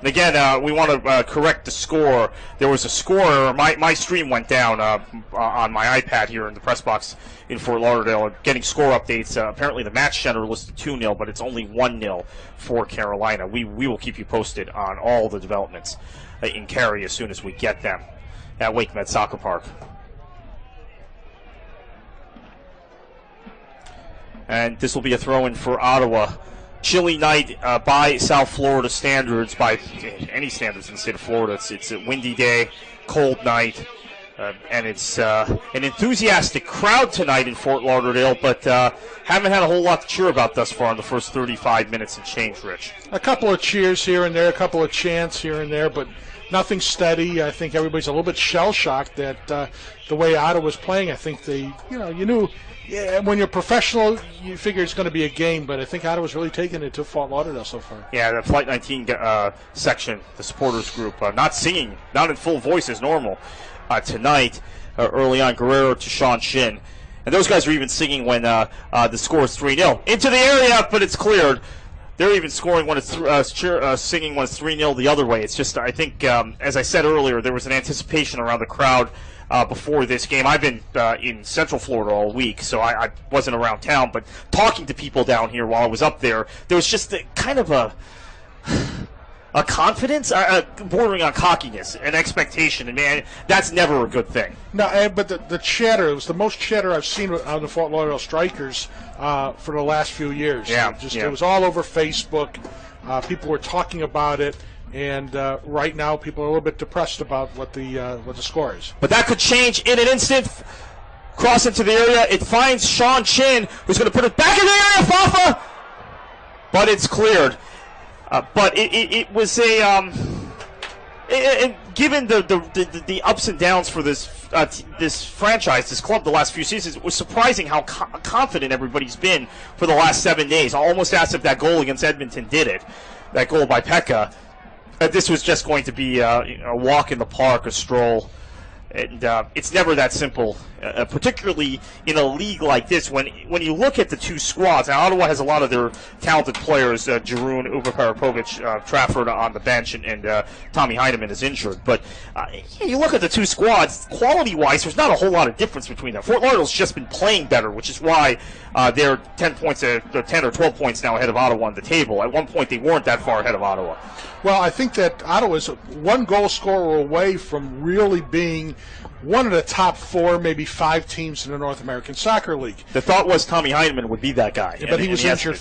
Speaker 1: And again, we want to correct the score. There was a score. My stream went down on my iPad here in the press box in Fort Lauderdale. Getting score updates. Apparently, the match center listed 2-0, but it's only 1-0 for Carolina. We will keep you posted on all the developments in Cary as soon as we get them at WakeMed Soccer Park. And this will be a throw-in for Ottawa. Chilly night by South Florida standards, by any standards in the state of Florida. It's a windy day, cold night, and it's an enthusiastic crowd tonight in Fort Lauderdale, but haven't had a whole lot to cheer about thus far in the first 35 minutes and change, Rich.
Speaker 2: A couple of cheers here and there, a couple of chants here and there, but nothing steady. I think everybody's a little bit shell-shocked at the way Ottawa's playing. I think you knew. Yeah, when you're professional, you figure it's going to be a game, but I think Ottawa's really taken it to Fort Lauderdale so far.
Speaker 1: Yeah, the Flight 19 section, the supporters group, not singing, not in full voice as normal tonight. Early on, Guerrero to Sean Shin. And those guys are even singing when the score is 3-0. Into the area, but it's cleared. They're even scoring when it's singing when it's 3-0 the other way. It's just, I think, as I said earlier, there was an anticipation around the crowd before this game. I've been in Central Florida all week, so I wasn't around town, but talking to people down here while I was up there, there was just kind of a confidence, bordering on cockiness, an expectation, and man, that's never a good thing.
Speaker 2: No, but the chatter, it was the most chatter I've seen on the Fort Lauderdale Strikers for the last few years.
Speaker 1: Yeah,
Speaker 2: It was all over Facebook. People were talking about it. And right now, people are a little bit depressed about what the score is.
Speaker 1: But that could change in an instant. Cross into the area. It finds Sean Chin, who's going to put it back in the area. Fafa! But it's cleared. But it was a... given the ups and downs for this franchise, this club, the last few seasons, it was surprising how confident everybody's been for the last 7 days. I almost asked if that goal against Edmonton did it. That goal by Pekka. This was just going to be a walk in the park, a stroll. And it's never that simple, particularly in a league like this. When you look at the two squads, now Ottawa has a lot of their talented players, Jeroen, Uwe Parapovic, Trafford on the bench, and Tommy Heineman is injured. But you look at the two squads, quality-wise, there's not a whole lot of difference between them. Fort Lauderdale's just been playing better, which is why they're 10 or 12 points now ahead of Ottawa on the table. At one point, they weren't that far ahead of Ottawa.
Speaker 2: Well, I think that Ottawa's one goal scorer away from really being one of the top 4, maybe 5 teams in the North American Soccer League.
Speaker 1: The thought was Tommy Heineman would be that guy.
Speaker 2: Yeah, but he was injured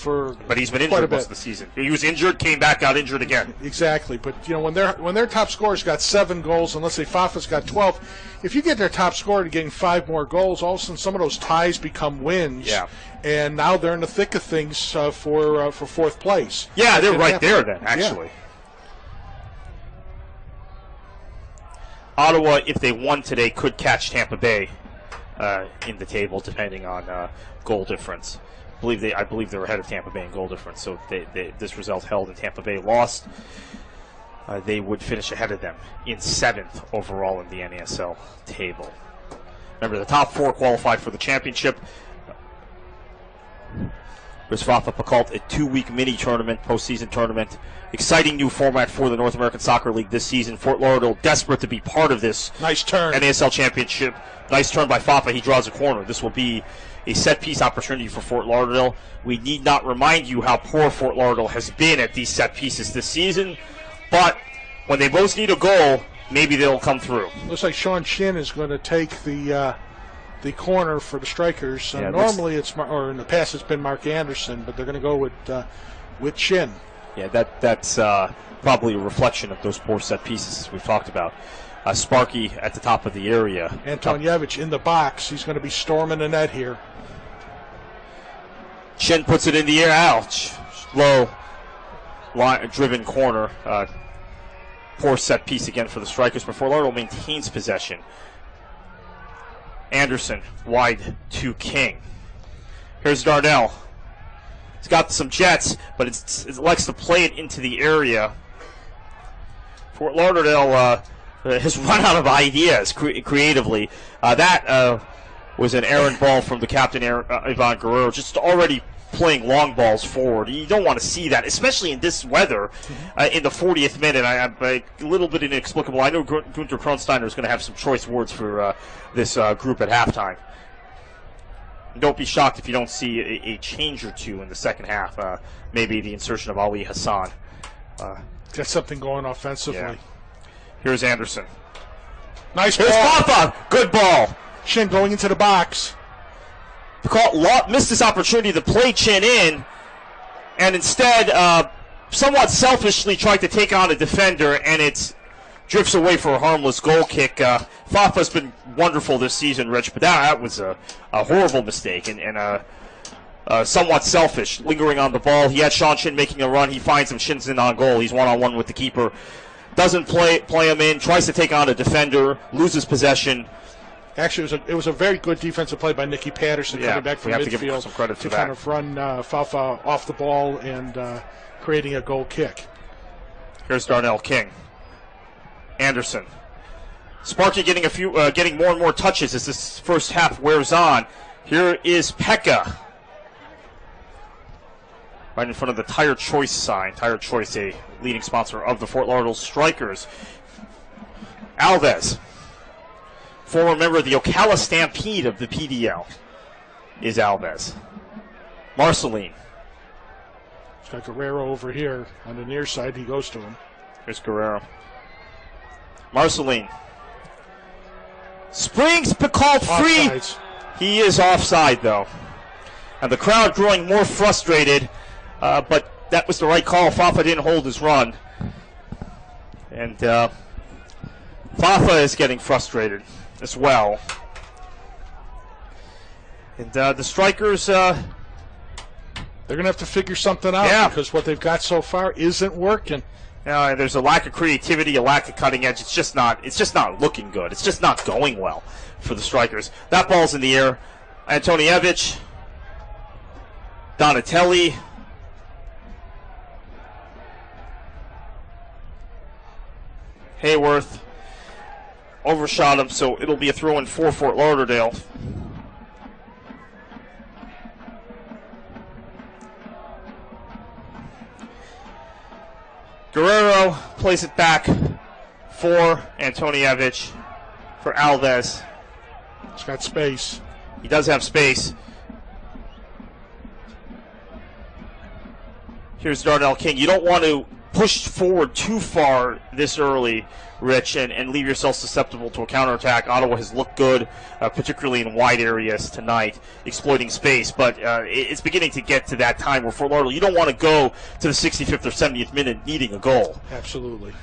Speaker 1: But he's been injured most of the season. He was injured, came back, got injured again.
Speaker 2: Exactly. But when their top scorer's got 7 goals, and let's say Fafa's got 12, if you get their top scorer to getting 5 more goals, all of a sudden some of those ties become wins.
Speaker 1: Yeah.
Speaker 2: And now they're in the thick of things for 4th place.
Speaker 1: Yeah, they're right there then, actually.
Speaker 2: Yeah.
Speaker 1: Ottawa, if they won today, could catch Tampa Bay in the table, depending on goal difference. I believe they're ahead of Tampa Bay in goal difference. So this result held and Tampa Bay lost, they would finish ahead of them in 7th overall in the NASL table. Remember, the top 4 qualified for the championship. There's Fafa Pacult, a 2-week mini tournament, postseason tournament. Exciting new format for the North American Soccer League this season. Fort Lauderdale desperate to be part of this.
Speaker 2: Nice turn.
Speaker 1: NASL championship. Nice turn by Fafa. He draws a corner. This will be a set-piece opportunity for Fort Lauderdale. We need not remind you how poor Fort Lauderdale has been at these set pieces this season. But when they both need a goal, maybe they'll come through.
Speaker 2: Looks like Sean Shin is going to take the corner for the Strikers.
Speaker 1: Yeah,
Speaker 2: normally or in the past it's been Mark Anderson, but they're going to go with Shin.
Speaker 1: Yeah, that's probably a reflection of those poor set pieces as we've talked about. Sparky at the top of the area.
Speaker 2: Antonievich in the box. He's going to be storming the net here.
Speaker 1: Shin puts it in the air. Ouch. Low driven corner. Poor set piece again for the Strikers, but Fort Lauderdale maintains possession. Anderson wide to King. Here's Darnell. He's got some jets, but it likes to play it into the area. Fort Lauderdale has run out of ideas creatively. That was an errant ball from the captain, Ivan Guerrero, just already playing long balls forward. You don't want to see that, especially in this weather in the 40th minute. A little bit inexplicable. I know Gunther Kronsteiner is going to have some choice words for this group at halftime. Don't be shocked if you don't see a change or two in the second half. Maybe the insertion of Ali Hassan.
Speaker 2: Got something going offensively.
Speaker 1: Yeah. Here's Anderson.
Speaker 2: Nice
Speaker 1: Here's
Speaker 2: ball.
Speaker 1: Fafa. Good ball.
Speaker 2: Chin going into the box.
Speaker 1: Missed this opportunity to play Chin in, and instead somewhat selfishly tried to take on a defender, and it drifts away for a harmless goal kick. Fafa's been wonderful this season, Rich, but that was a horrible mistake and somewhat selfish, lingering on the ball. He had Sean Chin making a run. He finds him. Chin's in on goal. He's one-on-one with the keeper. Doesn't play him in, tries to take on a defender, loses possession.
Speaker 2: Actually, it was a very good defensive play by Nicky Patterson coming back from midfield
Speaker 1: some credit
Speaker 2: to
Speaker 1: for
Speaker 2: kind
Speaker 1: that.
Speaker 2: of run Fafa off the ball and creating a goal kick.
Speaker 1: Here's Darnell King. Anderson. Sparky getting getting more and more touches as this first half wears on. Here is Pekka. Right in front of the Tire Choice sign. Tire Choice, a leading sponsor of the Fort Lauderdale Strikers. Alves. Former member of the Ocala Stampede of the PDL is Alves. Marceline.
Speaker 2: He's got Guerrero over here on the near side. He goes to him.
Speaker 1: Here's Guerrero. Marceline. Springs, called free.
Speaker 2: Offsides.
Speaker 1: He is offside, though. And the crowd growing more frustrated, but that was the right call. Fafa didn't hold his run. And Fafa is getting frustrated as well. And the Strikers...
Speaker 2: They're going to have to figure something out because what they've got so far isn't working.
Speaker 1: There's a lack of creativity, a lack of cutting edge. It's just not looking good. It's just not going well for the Strikers. That ball's in the air. Antonievich, Donatelli. Hayworth overshot him, so it'll be a throw-in for Fort Lauderdale. Guerrero plays it back for Antonievich, for Alves.
Speaker 2: He's got space.
Speaker 1: He does have space. Here's Darnell King. You don't want to push forward too far this early, Rich, and leave yourself susceptible to a counterattack. Ottawa has looked good, particularly in wide areas tonight, exploiting space. But it's beginning to get to that time where Fort Lauderdale, you don't want to go to the 65th or 70th minute needing a goal.
Speaker 2: Absolutely.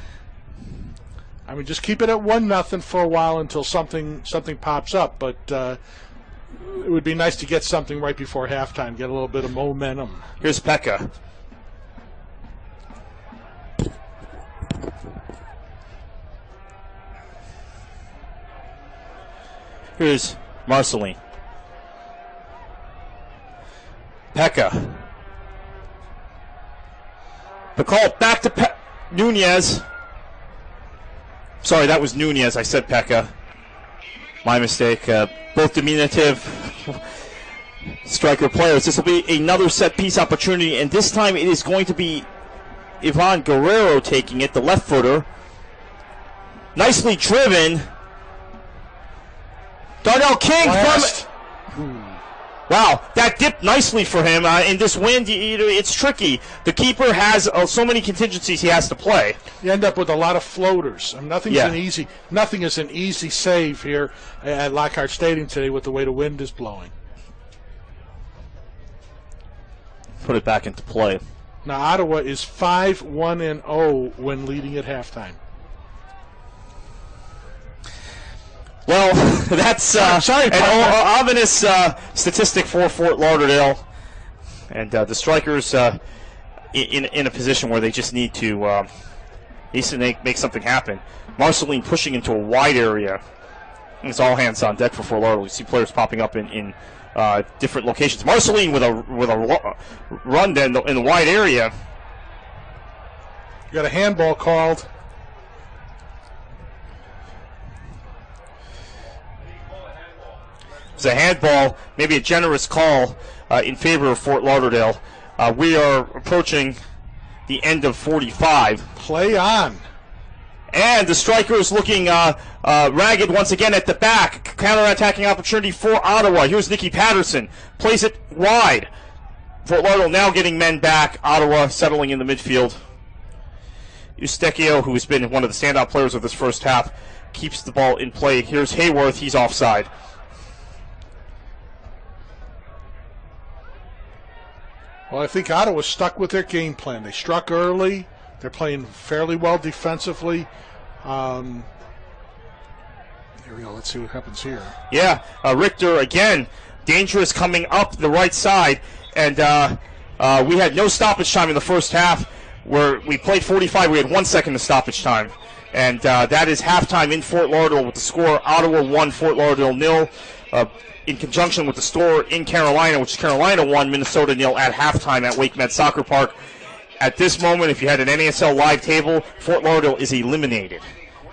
Speaker 2: I mean, just keep it at 1-0 for a while until something pops up. But it would be nice to get something right before halftime, get a little bit of momentum.
Speaker 1: Here's Pekka. Here's Marceline. Pekka. The call back to Nunez. Sorry, that was Nunez. I said Pekka. My mistake. Both diminutive striker players. This will be another set-piece opportunity, and this time it is going to be Ivan Guerrero taking it, the left footer. Nicely driven. Darnell King from... Wow, that dipped nicely for him. In this wind, it's tricky. The keeper has so many contingencies he has to play.
Speaker 2: You end up with a lot of floaters. I mean, nothing is an easy save here at Lockhart Stadium today with the way the wind is blowing.
Speaker 1: Put it back into play.
Speaker 2: Now, Ottawa is 5-1-0 when leading at halftime.
Speaker 1: Well, that's an ominous statistic for Fort Lauderdale, and the Strikers in a position where they just need to make something happen. Marceline pushing into a wide area. It's all hands on deck for Fort Lauderdale. You see players popping up in different locations. Marceline with a run in the wide area.
Speaker 2: You got a handball called.
Speaker 1: was a handball, maybe a generous call in favor of Fort Lauderdale. We are approaching the end of 45.
Speaker 2: Play on.
Speaker 1: And the Strikers looking ragged once again at the back. Counter-attacking opportunity for Ottawa. Here's Nicky Patterson. Plays it wide. Fort Lauderdale now getting men back. Ottawa settling in the midfield. Eustechio, who has been one of the standout players of this first half, keeps the ball in play. Here's Hayworth. He's offside.
Speaker 2: Well, I think Ottawa's stuck with their game plan. They struck early. They're playing fairly well defensively. Here we go. Let's see what happens here.
Speaker 1: Yeah, Richter again, dangerous coming up the right side. And we had no stoppage time in the first half. Where we played 45, we had 1 second of stoppage time. And that is halftime in Fort Lauderdale with the score Ottawa 1, Fort Lauderdale 0. In conjunction with the score in Carolina, which is Carolina 1, Minnesota 0 at halftime at Wake Med Soccer Park. At this moment, if you had an NASL live table, Fort Lauderdale is eliminated.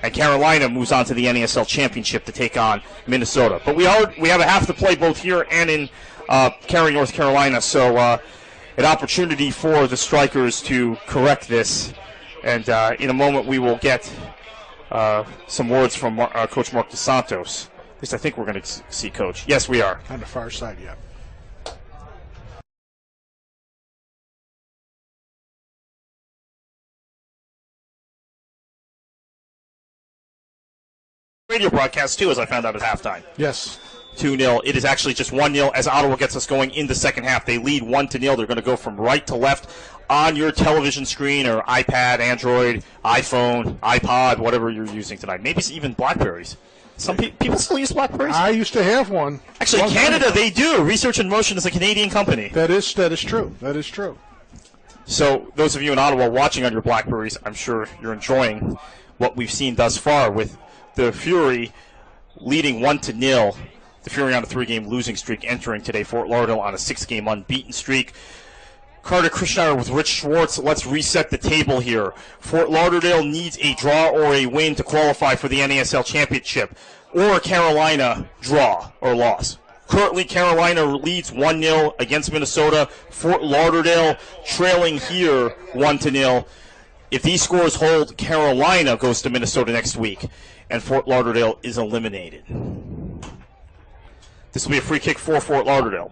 Speaker 1: And Carolina moves on to the NASL championship to take on Minnesota. But we have a half to play both here and in Cary, North Carolina. So an opportunity for the Strikers to correct this. And in a moment, we will get some words from Coach Mark DeSantos. At least I think we're going to see Coach. Yes, we are.
Speaker 2: On the far side, yeah.
Speaker 1: Radio broadcast, too, as I found out at halftime.
Speaker 2: Yes.
Speaker 1: 2-0. It is actually just 1-0 as Ottawa gets us going in the second half. They lead 1-0. They're going to go from right to left on your television screen or iPad, Android, iPhone, iPod, whatever you're using tonight. Maybe even Blackberries. Some people still use Blackberries?
Speaker 2: I used to have one.
Speaker 1: Actually, Canada, they do. Research in Motion is a Canadian company.
Speaker 2: That is true. That is true.
Speaker 1: So those of you in Ottawa watching on your Blackberries, I'm sure you're enjoying what we've seen thus far with the Fury leading 1-0. The Fury on a 3-game losing streak, entering today Fort Lauderdale on a 6-game unbeaten streak. Carter Krishnauer with Rich Schwartz. Let's reset the table here. Fort Lauderdale needs a draw or a win to qualify for the NASL championship, or Carolina draw or loss. Currently, Carolina leads 1-0 against Minnesota. Fort Lauderdale trailing here 1-0. If these scores hold, Carolina goes to Minnesota next week, and Fort Lauderdale is eliminated. This will be a free kick for Fort Lauderdale.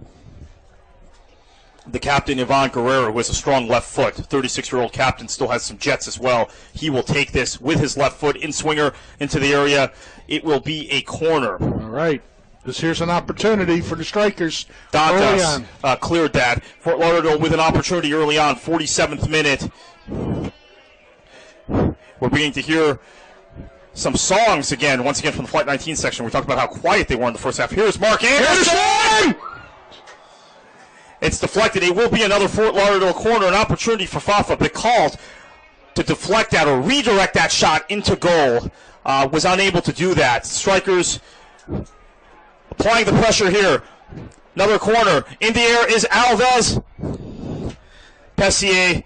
Speaker 1: The captain, Ivan Guerrero, who has a strong left foot, 36-year-old captain, still has some jets as well. He will take this with his left foot in swinger into the area. It will be a corner.
Speaker 2: All right. Here's an opportunity for the Strikers.
Speaker 1: Dantas cleared that. Fort Lauderdale with an opportunity early on, 47th minute. We're beginning to hear some songs again, once again from the Flight 19 section. We talked about how quiet they were in the first half. Here's Mark Anderson! It's deflected. It will be another Fort Lauderdale corner, an opportunity for Fafa, but called to deflect that or redirect that shot into goal. Was unable to do that. Strikers applying the pressure here. Another corner. In the air is Alves. Pessier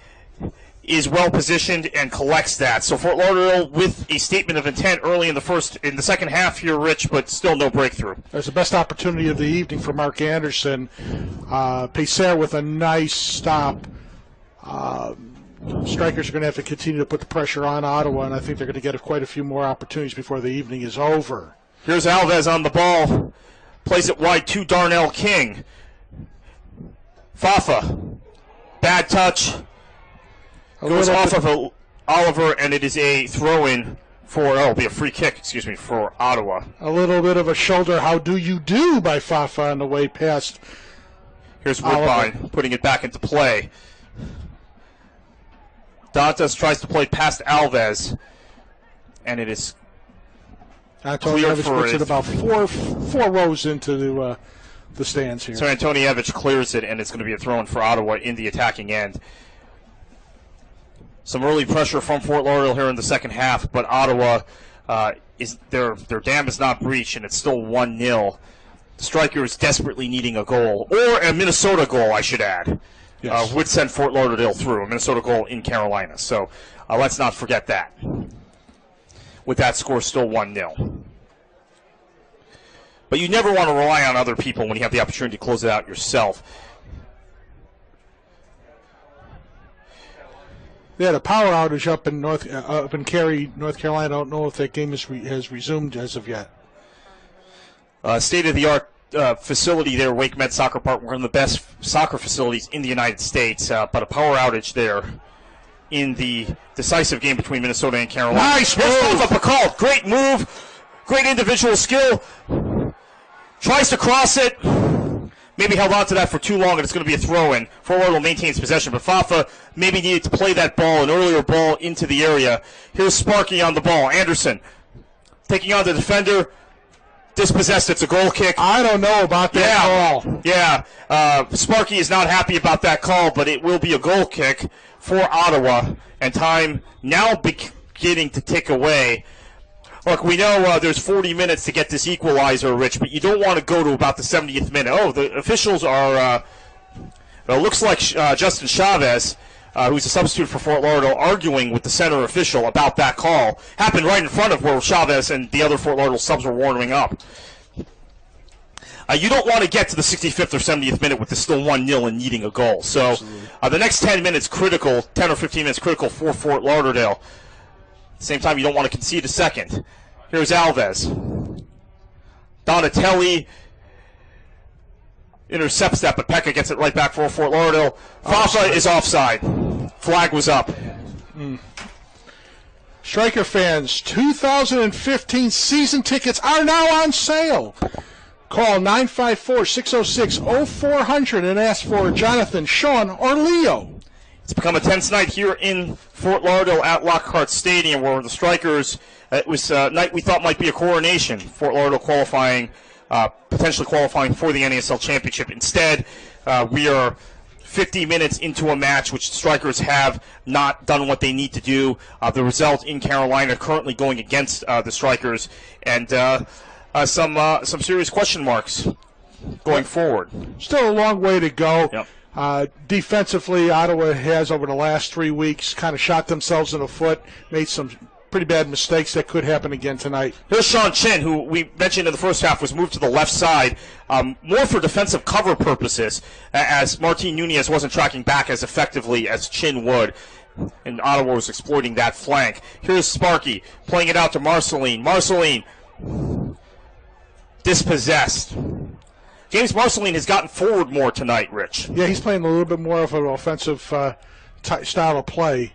Speaker 1: is well positioned and collects that. So Fort Lauderdale with a statement of intent early in the second half here, Rich, but still no breakthrough.
Speaker 2: There's the best opportunity of the evening for Mark Anderson. Peser with a nice stop. Strikers are going to have to continue to put the pressure on Ottawa, and I think they're going to get quite a few more opportunities before the evening is over.
Speaker 1: Here's Alves on the ball. Plays it wide to Darnell King. Fafa. Bad touch. Goes off of Oliver, and it is a throw-in it'll be a free kick, for Ottawa.
Speaker 2: A little bit of a shoulder, how do you do, by Fafa on the way past.
Speaker 1: Here's Woodbine putting it back into play. Dantas tries to play past Alves, and it is
Speaker 2: Antonievich puts it about four rows into the stands here.
Speaker 1: So Antonievich clears it, and it's going to be a throw-in for Ottawa in the attacking end. Some early pressure from Fort Lauderdale here in the second half, but Ottawa their dam is not breached, and it's still 1-0. The Strikers desperately needing a goal, or a Minnesota goal, I should add,
Speaker 2: yes.
Speaker 1: Would send Fort Lauderdale through. A Minnesota goal in Carolina. So let's not forget that. With that score still 1-0. But you never want to rely on other people when you have the opportunity to close it out yourself.
Speaker 2: They had a power outage up in Cary, North Carolina. I don't know if that game has resumed as of yet.
Speaker 1: State-of-the-art facility there, Wake Med Soccer Park, one of the best soccer facilities in the United States. But a power outage there in the decisive game between Minnesota and Carolina.
Speaker 2: Nice move!
Speaker 1: Up a call. Great move. Great individual skill. Tries to cross it. Maybe held on to that for too long, and it's going to be a throw-in. Fort Lauderdale maintains possession, but Fafa maybe needed to play that ball, an earlier ball, into the area. Here's Sparky on the ball. Anderson taking on the defender. Dispossessed. It's a goal kick.
Speaker 2: I don't know about that call.
Speaker 1: Yeah. Sparky is not happy about that call, but it will be a goal kick for Ottawa, and time now beginning to tick away. Look, we know there's 40 minutes to get this equalizer, Rich, but you don't want to go to about the 70th minute. Oh, the officials are, it looks like Justin Chavez, who's a substitute for Fort Lauderdale, arguing with the center official about that call. Happened right in front of where Chavez and the other Fort Lauderdale subs were warming up. You don't want to get to the 65th or 70th minute with this still 1-0 and needing a goal. So the next 10 minutes critical, 10 or 15 minutes critical for Fort Lauderdale. At the same time, you don't want to concede a second. Here's Alves. Donatelli intercepts that, but Pekka gets it right back for Fort Lauderdale. Fafa is offside. Flag was up.
Speaker 2: Striker fans, 2015 season tickets are now on sale. Call 954-606-0400 and ask for Jonathan, Sean, or Leo.
Speaker 1: It's become a tense night here in Fort Lauderdale at Lockhart Stadium, where the Strikers, it was a night we thought might be a coronation. Fort Lauderdale qualifying, potentially qualifying for the NASL Championship. Instead, we are 50 minutes into a match which the Strikers have not done what they need to do. The result in Carolina currently going against the Strikers, and some serious question marks going forward.
Speaker 2: Still a long way to go.
Speaker 1: Yep.
Speaker 2: Defensively, Ottawa has, over the last 3 weeks, kind of shot themselves in the foot, made some pretty bad mistakes that could happen again tonight.
Speaker 1: Here's Sean Chin, who we mentioned in the first half was moved to the left side, more for defensive cover purposes, as Martin Nunez wasn't tracking back as effectively as Chin would, and Ottawa was exploiting that flank. Here's Sparky playing it out to Marceline. Marceline dispossessed. James Marceline has gotten forward more tonight, Rich.
Speaker 2: Yeah, he's playing a little bit more of an offensive style of play.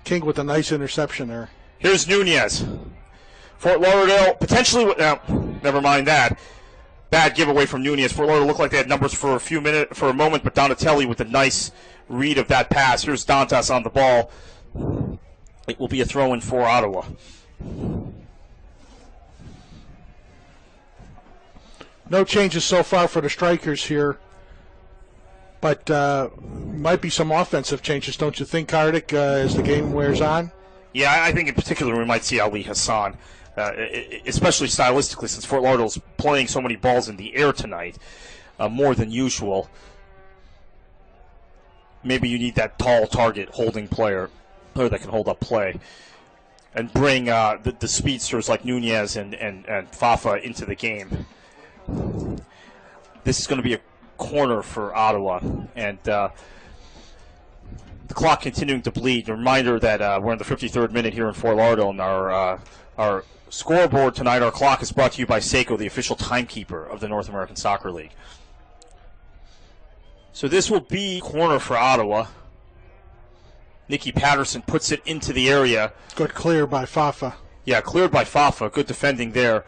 Speaker 2: King with a nice interception there.
Speaker 1: Here's Nunez. Fort Lauderdale potentially. Never mind that. Bad giveaway from Nunez. Fort Lauderdale looked like they had numbers for a moment, but Donatelli with a nice read of that pass. Here's Dantas on the ball. It will be a throw-in for Ottawa.
Speaker 2: No changes so far for the Strikers here, but might be some offensive changes, don't you think, Kartik, as the game wears on?
Speaker 1: Yeah, I think in particular we might see Ali Hassan, especially stylistically, since Fort Lauderdale's playing so many balls in the air tonight, more than usual. Maybe you need that tall target holding player that can hold up play, and bring the speedsters like Nunez and Fafa into the game. This is going to be a corner for Ottawa, and the clock continuing to bleed. A reminder that we're in the 53rd minute here in Fort Lauderdale, and our scoreboard tonight, our clock, is brought to you by Seiko, the official timekeeper of the North American Soccer League. So this will be corner for Ottawa. Nicky Patterson puts it into the area.
Speaker 2: Good clear by Fafa.
Speaker 1: Yeah, cleared by Fafa. Good defending there.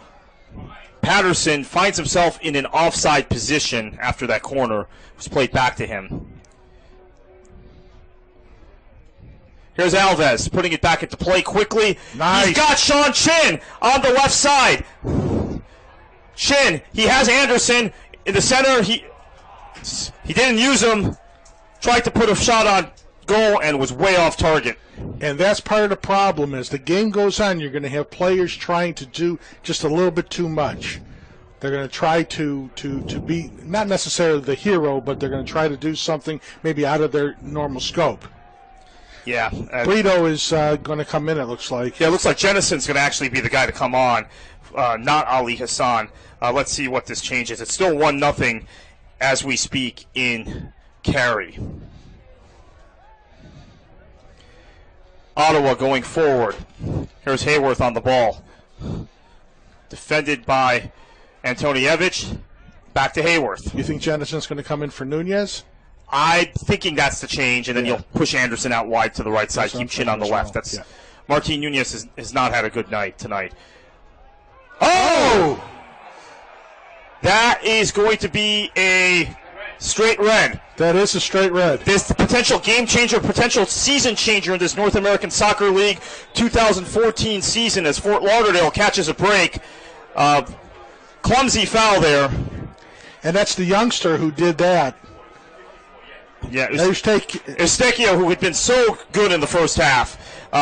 Speaker 1: Patterson finds himself in an offside position after that corner was played back to him. Here's Alves putting it back into play quickly.
Speaker 2: Nice.
Speaker 1: He's got Sean Chin on the left side. Chin, he has Anderson in the center. He didn't use him. Tried to put a shot on goal and was way off target.
Speaker 2: And that's part of the problem. As the game goes on, you're going to have players trying to do just a little bit too much. They're going to try to be not necessarily the hero, but they're going to try to do something maybe out of their normal scope.
Speaker 1: Yeah.
Speaker 2: Brito is going to come in, it looks like.
Speaker 1: Yeah, it looks like Jennison's going to actually be the guy to come on, not Ali Hassan. Let's see what this changes. It's still 1-0 as we speak in Cary. Ottawa going forward. Here's Hayworth on the ball. Defended by Antonievich. Back to Hayworth.
Speaker 2: You think Jennison's going to come in for Nunez?
Speaker 1: I'm thinking that's the change, and then you'll push Anderson out wide to the right side, keep Chin on the left. That's Martin Nunez has not had a good night tonight. Oh! That is going to be a straight red.
Speaker 2: That is a straight red.
Speaker 1: This potential game changer, potential season changer in this North American Soccer League 2014 season as Fort Lauderdale catches a break. Clumsy foul there.
Speaker 2: And that's the youngster who did that.
Speaker 1: Yeah, Eustachio, who had been so good in the first half,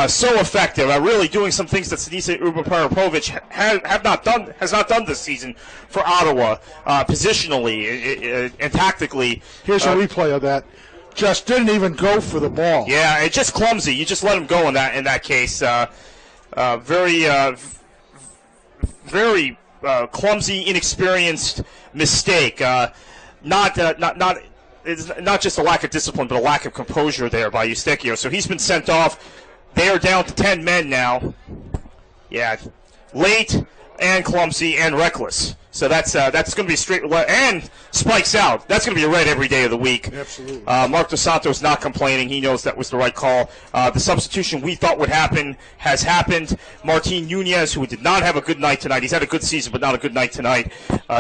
Speaker 1: so effective, really doing some things that Sinisa Ubaparapovic has not done this season for Ottawa, positionally and tactically.
Speaker 2: Here's a replay of that. Just didn't even go for the ball.
Speaker 1: Yeah, it's just clumsy. You just let him go in that case. Very clumsy, inexperienced mistake. It's not just a lack of discipline, but a lack of composure there by Eustachio. So he's been sent off. They are down to 10 men now. Yeah, late and clumsy and reckless. So that's going to be straight and spikes out. That's going to be a red every day of the week.
Speaker 2: Absolutely.
Speaker 1: Mark Dos Santos not complaining. He knows that was the right call. The substitution we thought would happen has happened. Martin Nunez, who did not have a good night tonight. He's had a good season, but not a good night tonight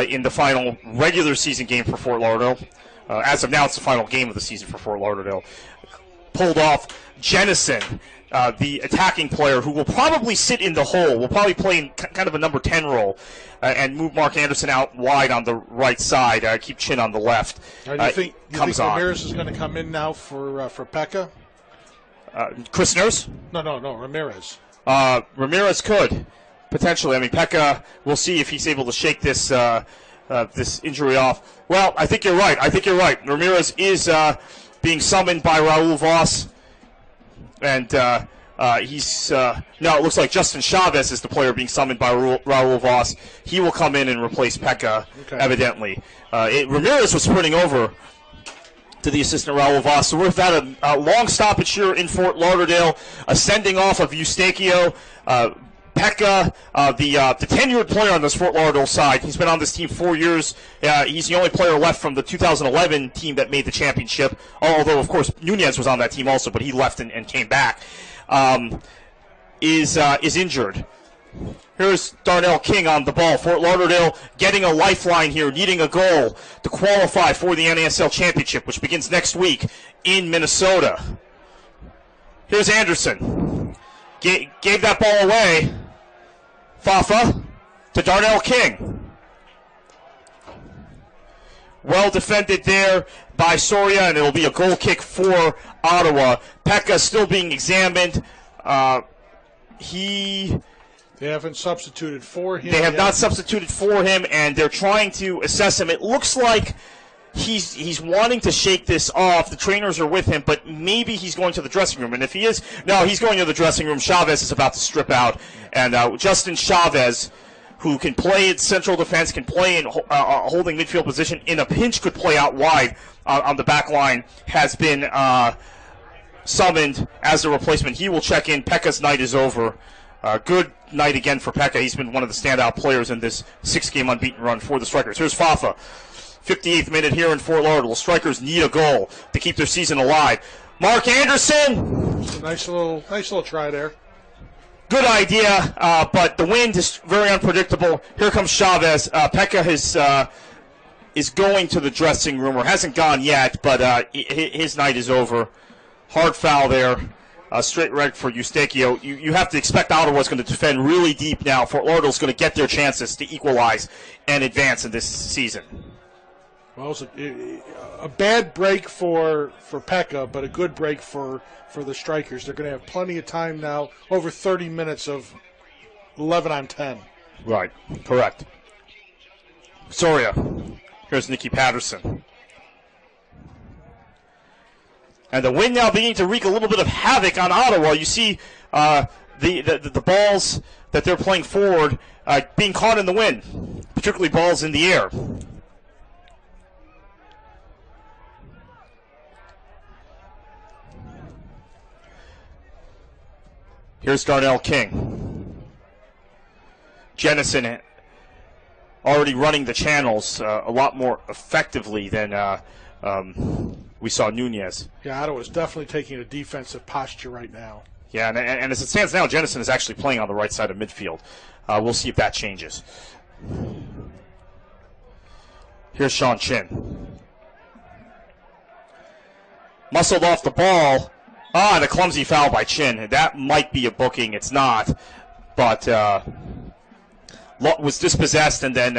Speaker 1: in the final regular season game for Fort Lauderdale. As of now, it's the final game of the season for Fort Lauderdale. Pulled off Jennison, the attacking player, who will probably sit in the hole. Will probably play in kind of a number 10 role and move Mark Anderson out wide on the right side. Keep Chin on the left.
Speaker 2: You think Ramirez is going to come in now for Pekka?
Speaker 1: Chris Nurse?
Speaker 2: No, Ramirez.
Speaker 1: Ramirez could, potentially. I mean, Pekka, we'll see if he's able to shake this injury off. Well, I think you're right. Ramirez is being summoned by Raul Voss. And it looks like Justin Chavez is the player being summoned by Raul Voss. He will come in and replace Pekka, evidently. Ramirez was sprinting over to the assistant Raul Voss. So we've had a long stoppage here in Fort Lauderdale, a sending off of Eustachio. Pekka, the tenured player on this Fort Lauderdale side. He's been on this team 4 years. He's the only player left from the 2011 team that made the championship. Although, of course, Nunez was on that team also, but he left and came back. Is injured. Here's Darnell King on the ball. Fort Lauderdale getting a lifeline here, needing a goal to qualify for the NASL championship, which begins next week in Minnesota. Here's Anderson. Gave that ball away. Fafa to Darnell King. Well defended there by Soria, and it'll be a goal kick for Ottawa. Pekka still being examined. They
Speaker 2: haven't substituted for him.
Speaker 1: They have not substituted for him, and they're trying to assess him. It looks like he's wanting to shake this off. The trainers are with him, but maybe he's going to the dressing room. And if he is, no, he's going to the dressing room. Chavez is about to strip out. And Justin Chavez, who can play in central defense, can play in holding midfield position, in a pinch could play out wide on the back line, has been summoned as a replacement. He will check in. Pekka's night is over. Good night again for Pekka. He's been one of the standout players in this 6-game unbeaten run for the Strikers. Here's Fafa. 58th minute here in Fort Lauderdale. Strikers need a goal to keep their season alive. Mark Anderson.
Speaker 2: Nice little try there.
Speaker 1: Good idea, but the wind is very unpredictable. Here comes Chavez. Pekka is going to the dressing room, or hasn't gone yet, but his night is over. Hard foul there. Straight red for Eustachio. You have to expect Ottawa's going to defend really deep now. Fort Lauderdale's going to get their chances to equalize and advance in this season.
Speaker 2: Well, it's a bad break for Pekka, but a good break for the Strikers. They're going to have plenty of time now, over 30 minutes of 11 on 10.
Speaker 1: Right, correct. Soria. Here's Nicky Patterson. And the wind now beginning to wreak a little bit of havoc on Ottawa. You see the balls that they're playing forward being caught in the wind, particularly balls in the air. Here's Darnell King. Jennison already running the channels a lot more effectively than we saw Nunez.
Speaker 2: Yeah, Ottawa's definitely taking a defensive posture right now.
Speaker 1: Yeah, and as it stands now, Jennison is actually playing on the right side of midfield. We'll see if that changes. Here's Sean Chin. Muscled off the ball. And a clumsy foul by Chin. That might be a booking. It's not. But was dispossessed and then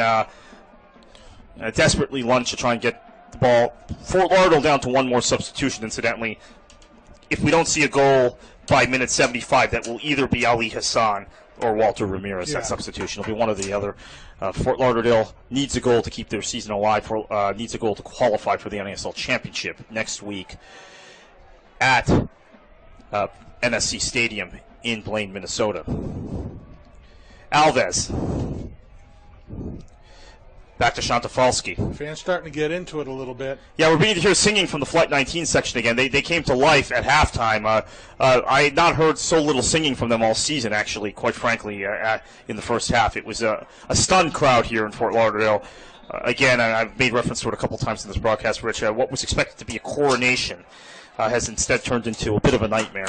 Speaker 1: desperately lunged to try and get the ball. Fort Lauderdale down to one more substitution, incidentally. If we don't see a goal by minute 75, that will either be Ali Hassan or Walter Ramirez, that substitution. It'll be one or the other. Fort Lauderdale needs a goal to keep their season alive, needs a goal to qualify for the NASL Championship next week at NSC Stadium in Blaine, Minnesota. Alves. Back to Shantafalski.
Speaker 2: Fans starting to get into it a little bit.
Speaker 1: Yeah, we're beginning to hear singing from the Flight 19 section again. They came to life at halftime. I had not heard so little singing from them all season, actually, quite frankly, in the first half. It was a stunned crowd here in Fort Lauderdale. Again, I've made reference to it a couple times in this broadcast, Rich. What was expected to be a coronation has instead turned into a bit of a nightmare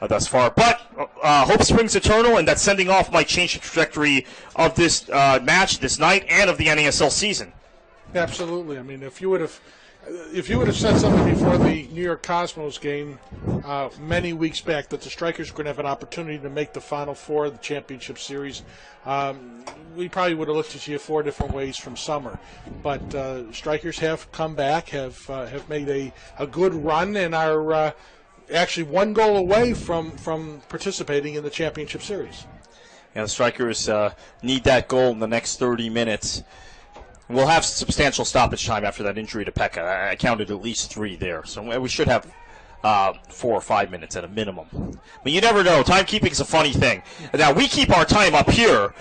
Speaker 1: thus far. But hope springs eternal, and that sending off might change the trajectory of this match, this night, and of the NASL season.
Speaker 2: Absolutely. I mean, if you would have said something before the New York Cosmos game many weeks back that the Strikers were going to have an opportunity to make the Final Four of the Championship Series, we probably would have looked at you 4 different ways from summer. But Strikers have come back, have made a good run, and are actually one goal away from participating in the Championship Series.
Speaker 1: Yeah, the Strikers need that goal in the next 30 minutes. We'll have substantial stoppage time after that injury to Pekka. I counted at least 3 there. So we should have 4 or 5 minutes at a minimum. But you never know. Timekeeping is a funny thing. Now, we keep our time up here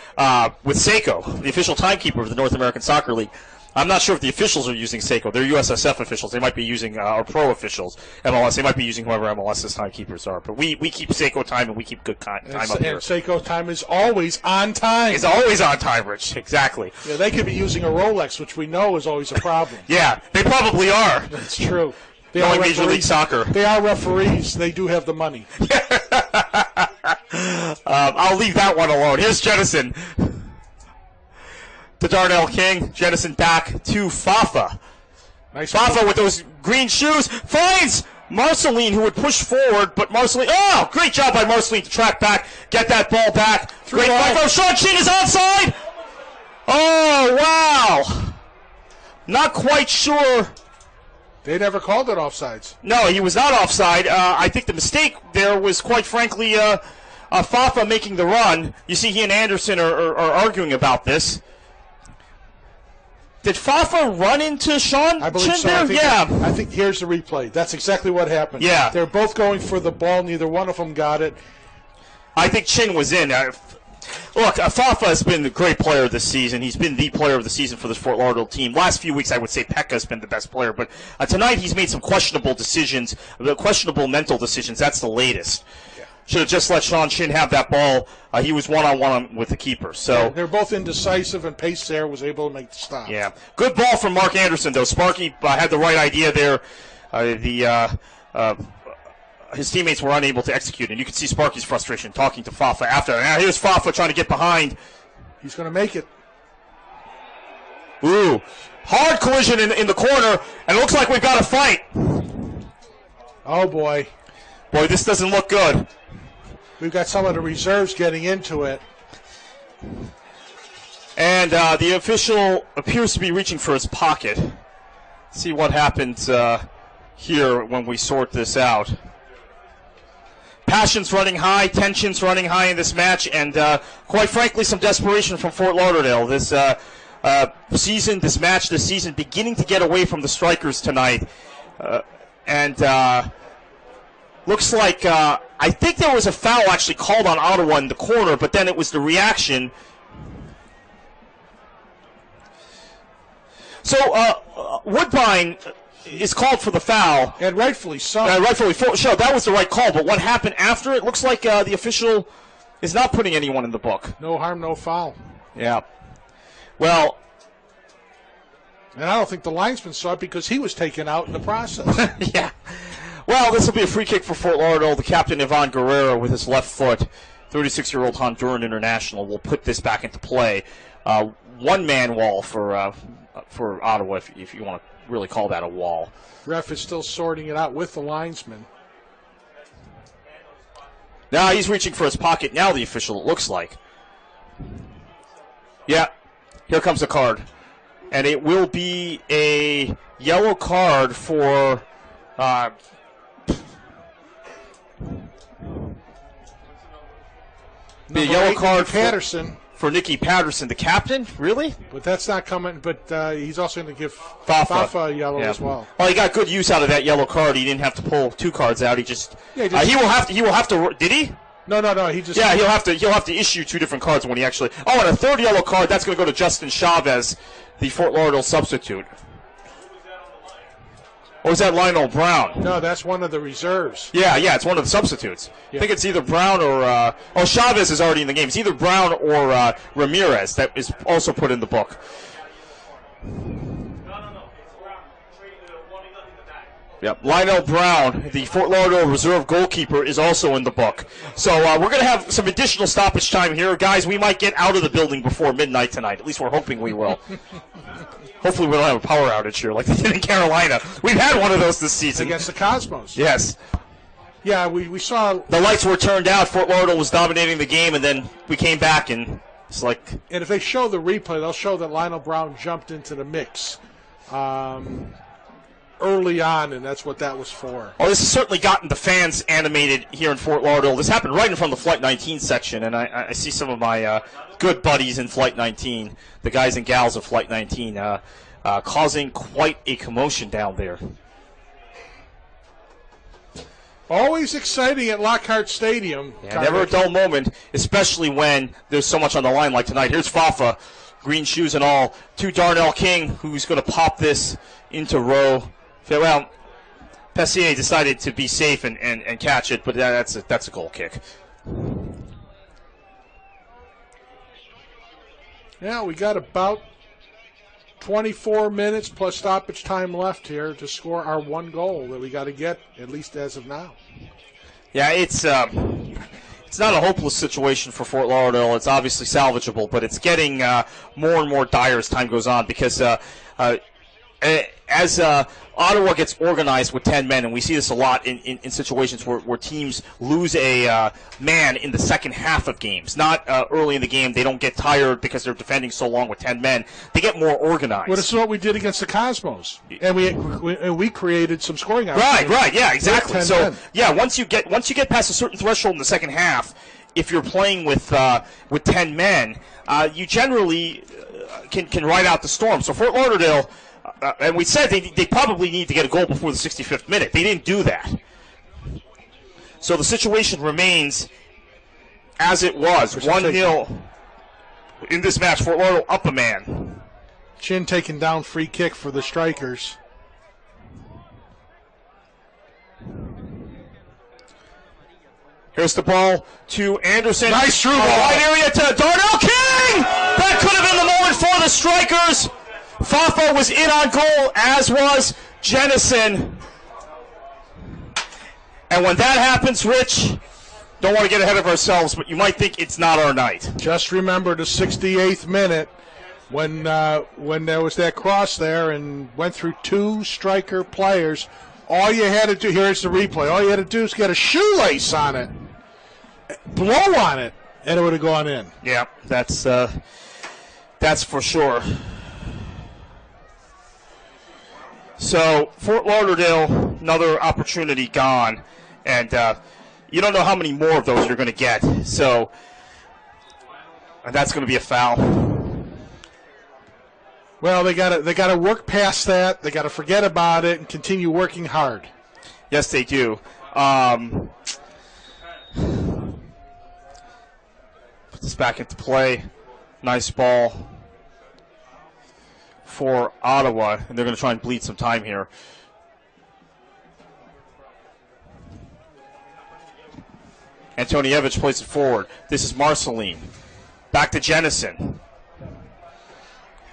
Speaker 1: with Seiko, the official timekeeper of the North American Soccer League. I'm not sure if the officials are using Seiko. They're USSF officials. They might be using our pro officials, MLS. They might be using whoever MLS's timekeepers are. But we keep Seiko time, and we keep good time up here.
Speaker 2: And Seiko time is always on time.
Speaker 1: It's always on time, Rich. Exactly.
Speaker 2: Yeah, they could be using a Rolex, which we know is always a problem.
Speaker 1: Yeah, they probably are.
Speaker 2: That's true. They
Speaker 1: Knowing Major League Soccer.
Speaker 2: They are referees. They do have the money.
Speaker 1: I'll leave that one alone. Here's Jennison. To Darnell King. Jennison back to Fafa.
Speaker 2: Nice
Speaker 1: Fafa
Speaker 2: move.
Speaker 1: with those green shoes finds Marceline, who would push forward, but Marceline, great job by Marceline to track back, get that ball back. Great fight from Sean Chin is onside. Oh, wow. Not quite sure.
Speaker 2: They never called it offsides.
Speaker 1: No, he was not offside. I think the mistake there was, quite frankly, Fafa making the run. You see he and Anderson are arguing about this. Did Fafa run into Sean
Speaker 2: I believe
Speaker 1: Chin
Speaker 2: so.
Speaker 1: there?
Speaker 2: I think here's the replay. That's exactly what happened.
Speaker 1: Yeah.
Speaker 2: They're both going for the ball. Neither one of them got it.
Speaker 1: I think Chin was in. Look, Fafa has been a great player this season. He's been the player of the season for this Fort Lauderdale team. Last few weeks, I would say Pekka has been the best player. But tonight, he's made some questionable decisions, questionable mental decisions. That's the latest. Should have just let Sean Chin have that ball. He was one-on-one with the keeper. So
Speaker 2: they're both indecisive, and Pace there was able to make the stop.
Speaker 1: Yeah. Good ball from Mark Anderson, though. Sparky had the right idea there. His teammates were unable to execute, and you could see Sparky's frustration talking to Fafa after. Now here's Fafa trying to get behind.
Speaker 2: He's going to make it.
Speaker 1: Ooh. Hard collision in the corner, and it looks like we've got a fight.
Speaker 2: Oh, boy.
Speaker 1: Boy, this doesn't look good.
Speaker 2: We've got some of the reserves getting into it.
Speaker 1: And the official appears to be reaching for his pocket. See what happens here when we sort this out. Passions running high, tensions running high in this match, and quite frankly, some desperation from Fort Lauderdale. This season, this match, this season, beginning to get away from the Strikers tonight. And Looks like, I think there was a foul actually called on Ottawa in the corner, but then it was the reaction. So, Woodbine is called for the foul.
Speaker 2: And rightfully so.
Speaker 1: Rightfully so. That was the right call, but what happened after it looks like the official is not putting anyone in the book.
Speaker 2: No harm, no foul.
Speaker 1: Yeah. Well.
Speaker 2: And I don't think the linesman saw it because he was taken out in the process.
Speaker 1: Yeah. Well, this will be a free kick for Fort Lauderdale. The captain, Ivan Guerrero, with his left foot, 36-year-old Honduran international, will put this back into play. One-man wall for Ottawa, if you want to really call that a wall.
Speaker 2: Ref is still sorting it out with the linesman.
Speaker 1: Now he's reaching for his pocket. Now the official, it looks like. Yeah, here comes the card. And it will be a yellow card for... the yellow card for Nicky Patterson, the captain? Really?
Speaker 2: But that's not coming. But he's also going to give Fafa a yellow as well.
Speaker 1: Well, he got good use out of that yellow card. He didn't have to pull 2 cards out. He just he will have to. Did he?
Speaker 2: No. He just
Speaker 1: he'll have to issue 2 different cards when he actually. Oh, and a 3rd yellow card. That's going to go to Justin Chavez, the Fort Lauderdale substitute. Or was that Lionel Brown?
Speaker 2: No, that's one of the reserves.
Speaker 1: Yeah, it's one of the substitutes. Yeah. I think it's either Brown or... Chavez is already in the game. It's either Brown or Ramirez that is also put in the book. Yep, Lionel Brown, the Fort Lauderdale reserve goalkeeper, is also in the book. So we're going to have some additional stoppage time here. Guys, we might get out of the building before midnight tonight. At least we're hoping we will. Hopefully we don't have a power outage here like they did in Carolina. We've had one of those this season.
Speaker 2: Against the Cosmos.
Speaker 1: Yes.
Speaker 2: Yeah, we saw...
Speaker 1: The lights were turned out. Fort Lauderdale was dominating the game, and then we came back, and it's like...
Speaker 2: And if they show the replay, they'll show that Lionel Brown jumped into the mix early on, and that's what that was for.
Speaker 1: Oh, this has certainly gotten the fans animated here in Fort Lauderdale. This happened right in front of the Flight 19 section, and I see some of my good buddies in Flight 19, the guys and gals of Flight 19, causing quite a commotion down there.
Speaker 2: Always exciting at Lockhart Stadium.
Speaker 1: Yeah, never a dull moment, especially when there's so much on the line like tonight. Here's Fafa, green shoes and all, to Darnell King, who's going to pop this into row. Well, Pessier decided to be safe and catch it, but that's a goal kick.
Speaker 2: Yeah, we got about 24 minutes plus stoppage time left here to score our 1 goal that we got to get, at least as of now.
Speaker 1: Yeah, it's not a hopeless situation for Fort Lauderdale. It's obviously salvageable, but it's getting more and more dire as time goes on because as Ottawa gets organized with 10 men, and we see this a lot in situations where teams lose a man in the second half of games. Not early in the game. They don't get tired because they're defending so long with 10 men. They get more organized.
Speaker 2: Well, this is what we did against the Cosmos. And we created some scoring opportunities.
Speaker 1: Right, yeah, exactly. So, yeah, once you get past a certain threshold in the second half, if you're playing with 10 men, you generally can ride out the storm. So Fort Lauderdale... and we said they probably need to get a goal before the 65th minute. They didn't do that. So the situation remains as it was. 1-0 in this match. Fort Lauderdale up a man.
Speaker 2: Chin taking down free kick for the Strikers.
Speaker 1: Here's the ball to Anderson.
Speaker 2: Nice through ball.
Speaker 1: Wide area to Darnell King! That could have been the moment for the Strikers. Fafa was in on goal, as was Jennison. And when that happens, Rich, don't want to get ahead of ourselves, but you might think it's not our night.
Speaker 2: Just remember the 68th minute when there was that cross there and went through 2 Striker players. All you had to do, here's the replay, all you had to do is get a shoelace on it, blow on it, and it would have gone in.
Speaker 1: Yeah, that's for sure. So, Fort Lauderdale, another opportunity gone. And you don't know how many more of those you're going to get. So, and that's going to be a foul.
Speaker 2: Well, they got to work past that. They got to forget about it and continue working hard.
Speaker 1: Yes, they do. Put this back into play. Nice ball for Ottawa, and they're going to try and bleed some time here. Antonievich plays it forward. This is Marceline. Back to Jennison.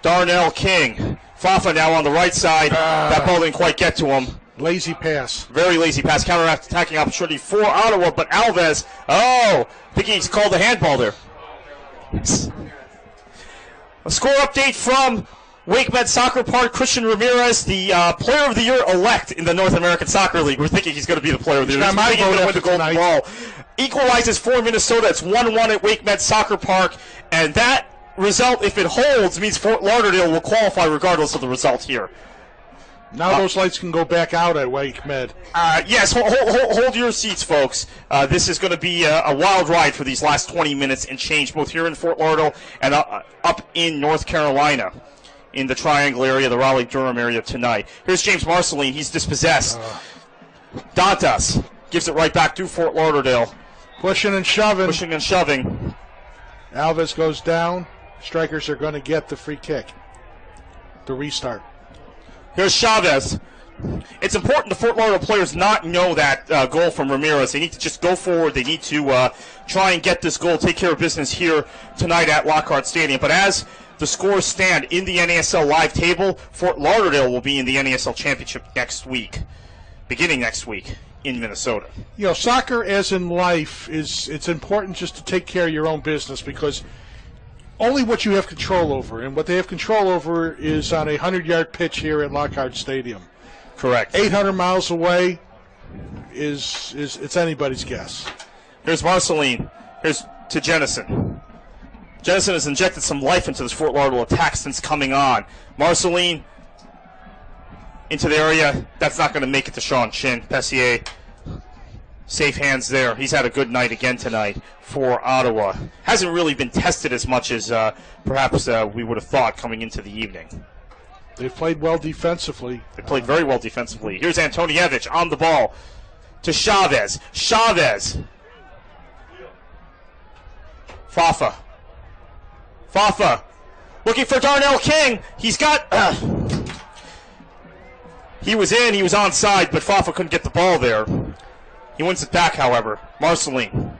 Speaker 1: Darnell King. Fafa now on the right side. That ball didn't quite get to him.
Speaker 2: Lazy pass.
Speaker 1: Very lazy pass. Counter-attacking opportunity for Ottawa, but Alves. Oh, I think he's called a handball there. A score update from WakeMed Soccer Park. Christian Ramirez, the Player of the Year elect in the North American Soccer League. We're thinking he's going to be the Player of the Year. He's going to win the Golden Ball. Equalizes for Minnesota. It's 1-1 at WakeMed Soccer Park, and that result, if it holds, means Fort Lauderdale will qualify regardless of the result here.
Speaker 2: Now those lights can go back out at WakeMed.
Speaker 1: Yes, hold your seats, folks. This is going to be a wild ride for these last 20 minutes and change, both here in Fort Lauderdale and up in North Carolina, in the Triangle area, the Raleigh-Durham area tonight. Here's James Marceline. He's dispossessed. Dantas gives it right back to Fort Lauderdale.
Speaker 2: Pushing and shoving.
Speaker 1: Pushing and shoving.
Speaker 2: Alves goes down. Strikers are going to get the free kick. The restart.
Speaker 1: Here's Chavez. It's important the Fort Lauderdale players not know that goal from Ramirez. They need to just go forward. They need to try and get this goal, take care of business here tonight at Lockhart Stadium. But as the scores stand in the NASL live table, Fort Lauderdale will be in the NASL Championship next week, beginning next week in Minnesota.
Speaker 2: You know, soccer, as in life, it's important just to take care of your own business, because only what you have control over, and what they have control over is on a 100-yard pitch here at Lockhart Stadium.
Speaker 1: Correct.
Speaker 2: 800 miles away is it's anybody's guess.
Speaker 1: Here's Marceline. Here's to Jennison. Jennison has injected some life into this Fort Lauderdale attack since coming on. Marceline into the area. That's not going to make it to Sean Chin. Pessier, safe hands there. He's had a good night again tonight for Ottawa. Hasn't really been tested as much as perhaps we would have thought coming into the evening.
Speaker 2: They've played well defensively.
Speaker 1: They played very well defensively. Here's Antonievich on the ball to Chavez. Chavez. Fafa. Fafa. Looking for Darnell King. He's got... he was in. He was onside, but Fafa couldn't get the ball there. He wins it back, however. Marceline.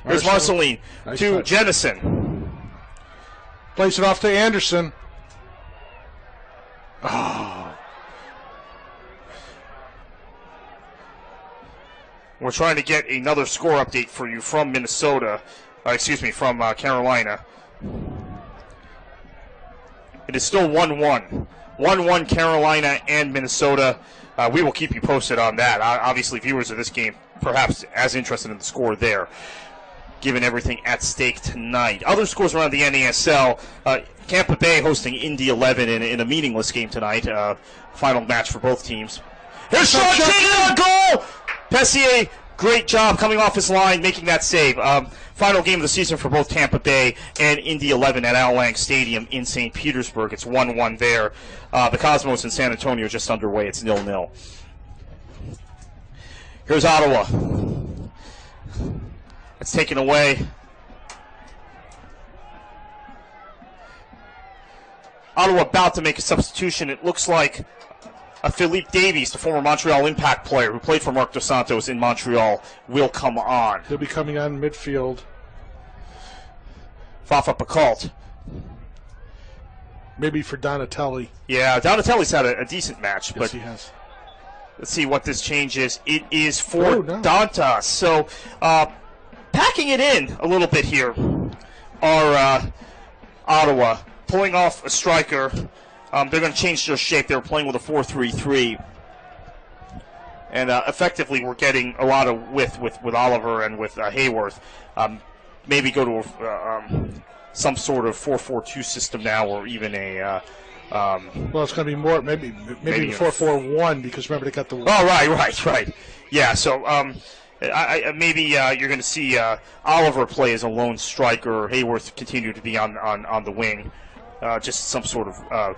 Speaker 1: Here's Marceline
Speaker 2: nice
Speaker 1: to
Speaker 2: touch.
Speaker 1: Jennison.
Speaker 2: Plays it off to Anderson. Oh.
Speaker 1: We're trying to get another score update for you from Minnesota. From Carolina. It is still 1-1. 1-1 Carolina and Minnesota. We will keep you posted on that. Obviously, viewers of this game perhaps as interested in the score there, given everything at stake tonight. Other scores around the NASL. Tampa Bay hosting Indy 11 in a meaningless game tonight. Final match for both teams. Here's Sean Chin on goal! Pessier, great job coming off his line, making that save. Final game of the season for both Tampa Bay and Indy 11 at Al Lang Stadium in St. Petersburg. It's 1-1 there. The Cosmos in San Antonio are just underway. It's 0-0. Here's Ottawa. It's taken away. Ottawa about to make a substitution. It looks like Philippe Davies, the former Montreal Impact player who played for Marc Dos Santos in Montreal, will come on.
Speaker 2: He'll be coming on midfield.
Speaker 1: Fafa Pacalt.
Speaker 2: Maybe for Donatelli.
Speaker 1: Yeah, Donatelli's had a decent match.
Speaker 2: Yes,
Speaker 1: but
Speaker 2: he has.
Speaker 1: Let's see what this change is. It is for Dantas. So, packing it in a little bit here are Ottawa. Pulling off a striker. They're going to change their shape. They were playing with a 4-3-3. And effectively, we're getting a lot of width with Oliver and with Hayworth. Maybe go to some sort of 4-4-2 system now, or even a...
Speaker 2: well, it's going to be more, maybe 4-4-1, because remember they got the...
Speaker 1: Oh, right. Yeah, so Maybe you're going to see Oliver play as a lone striker, or Hayworth continue to be on the wing. Just some sort of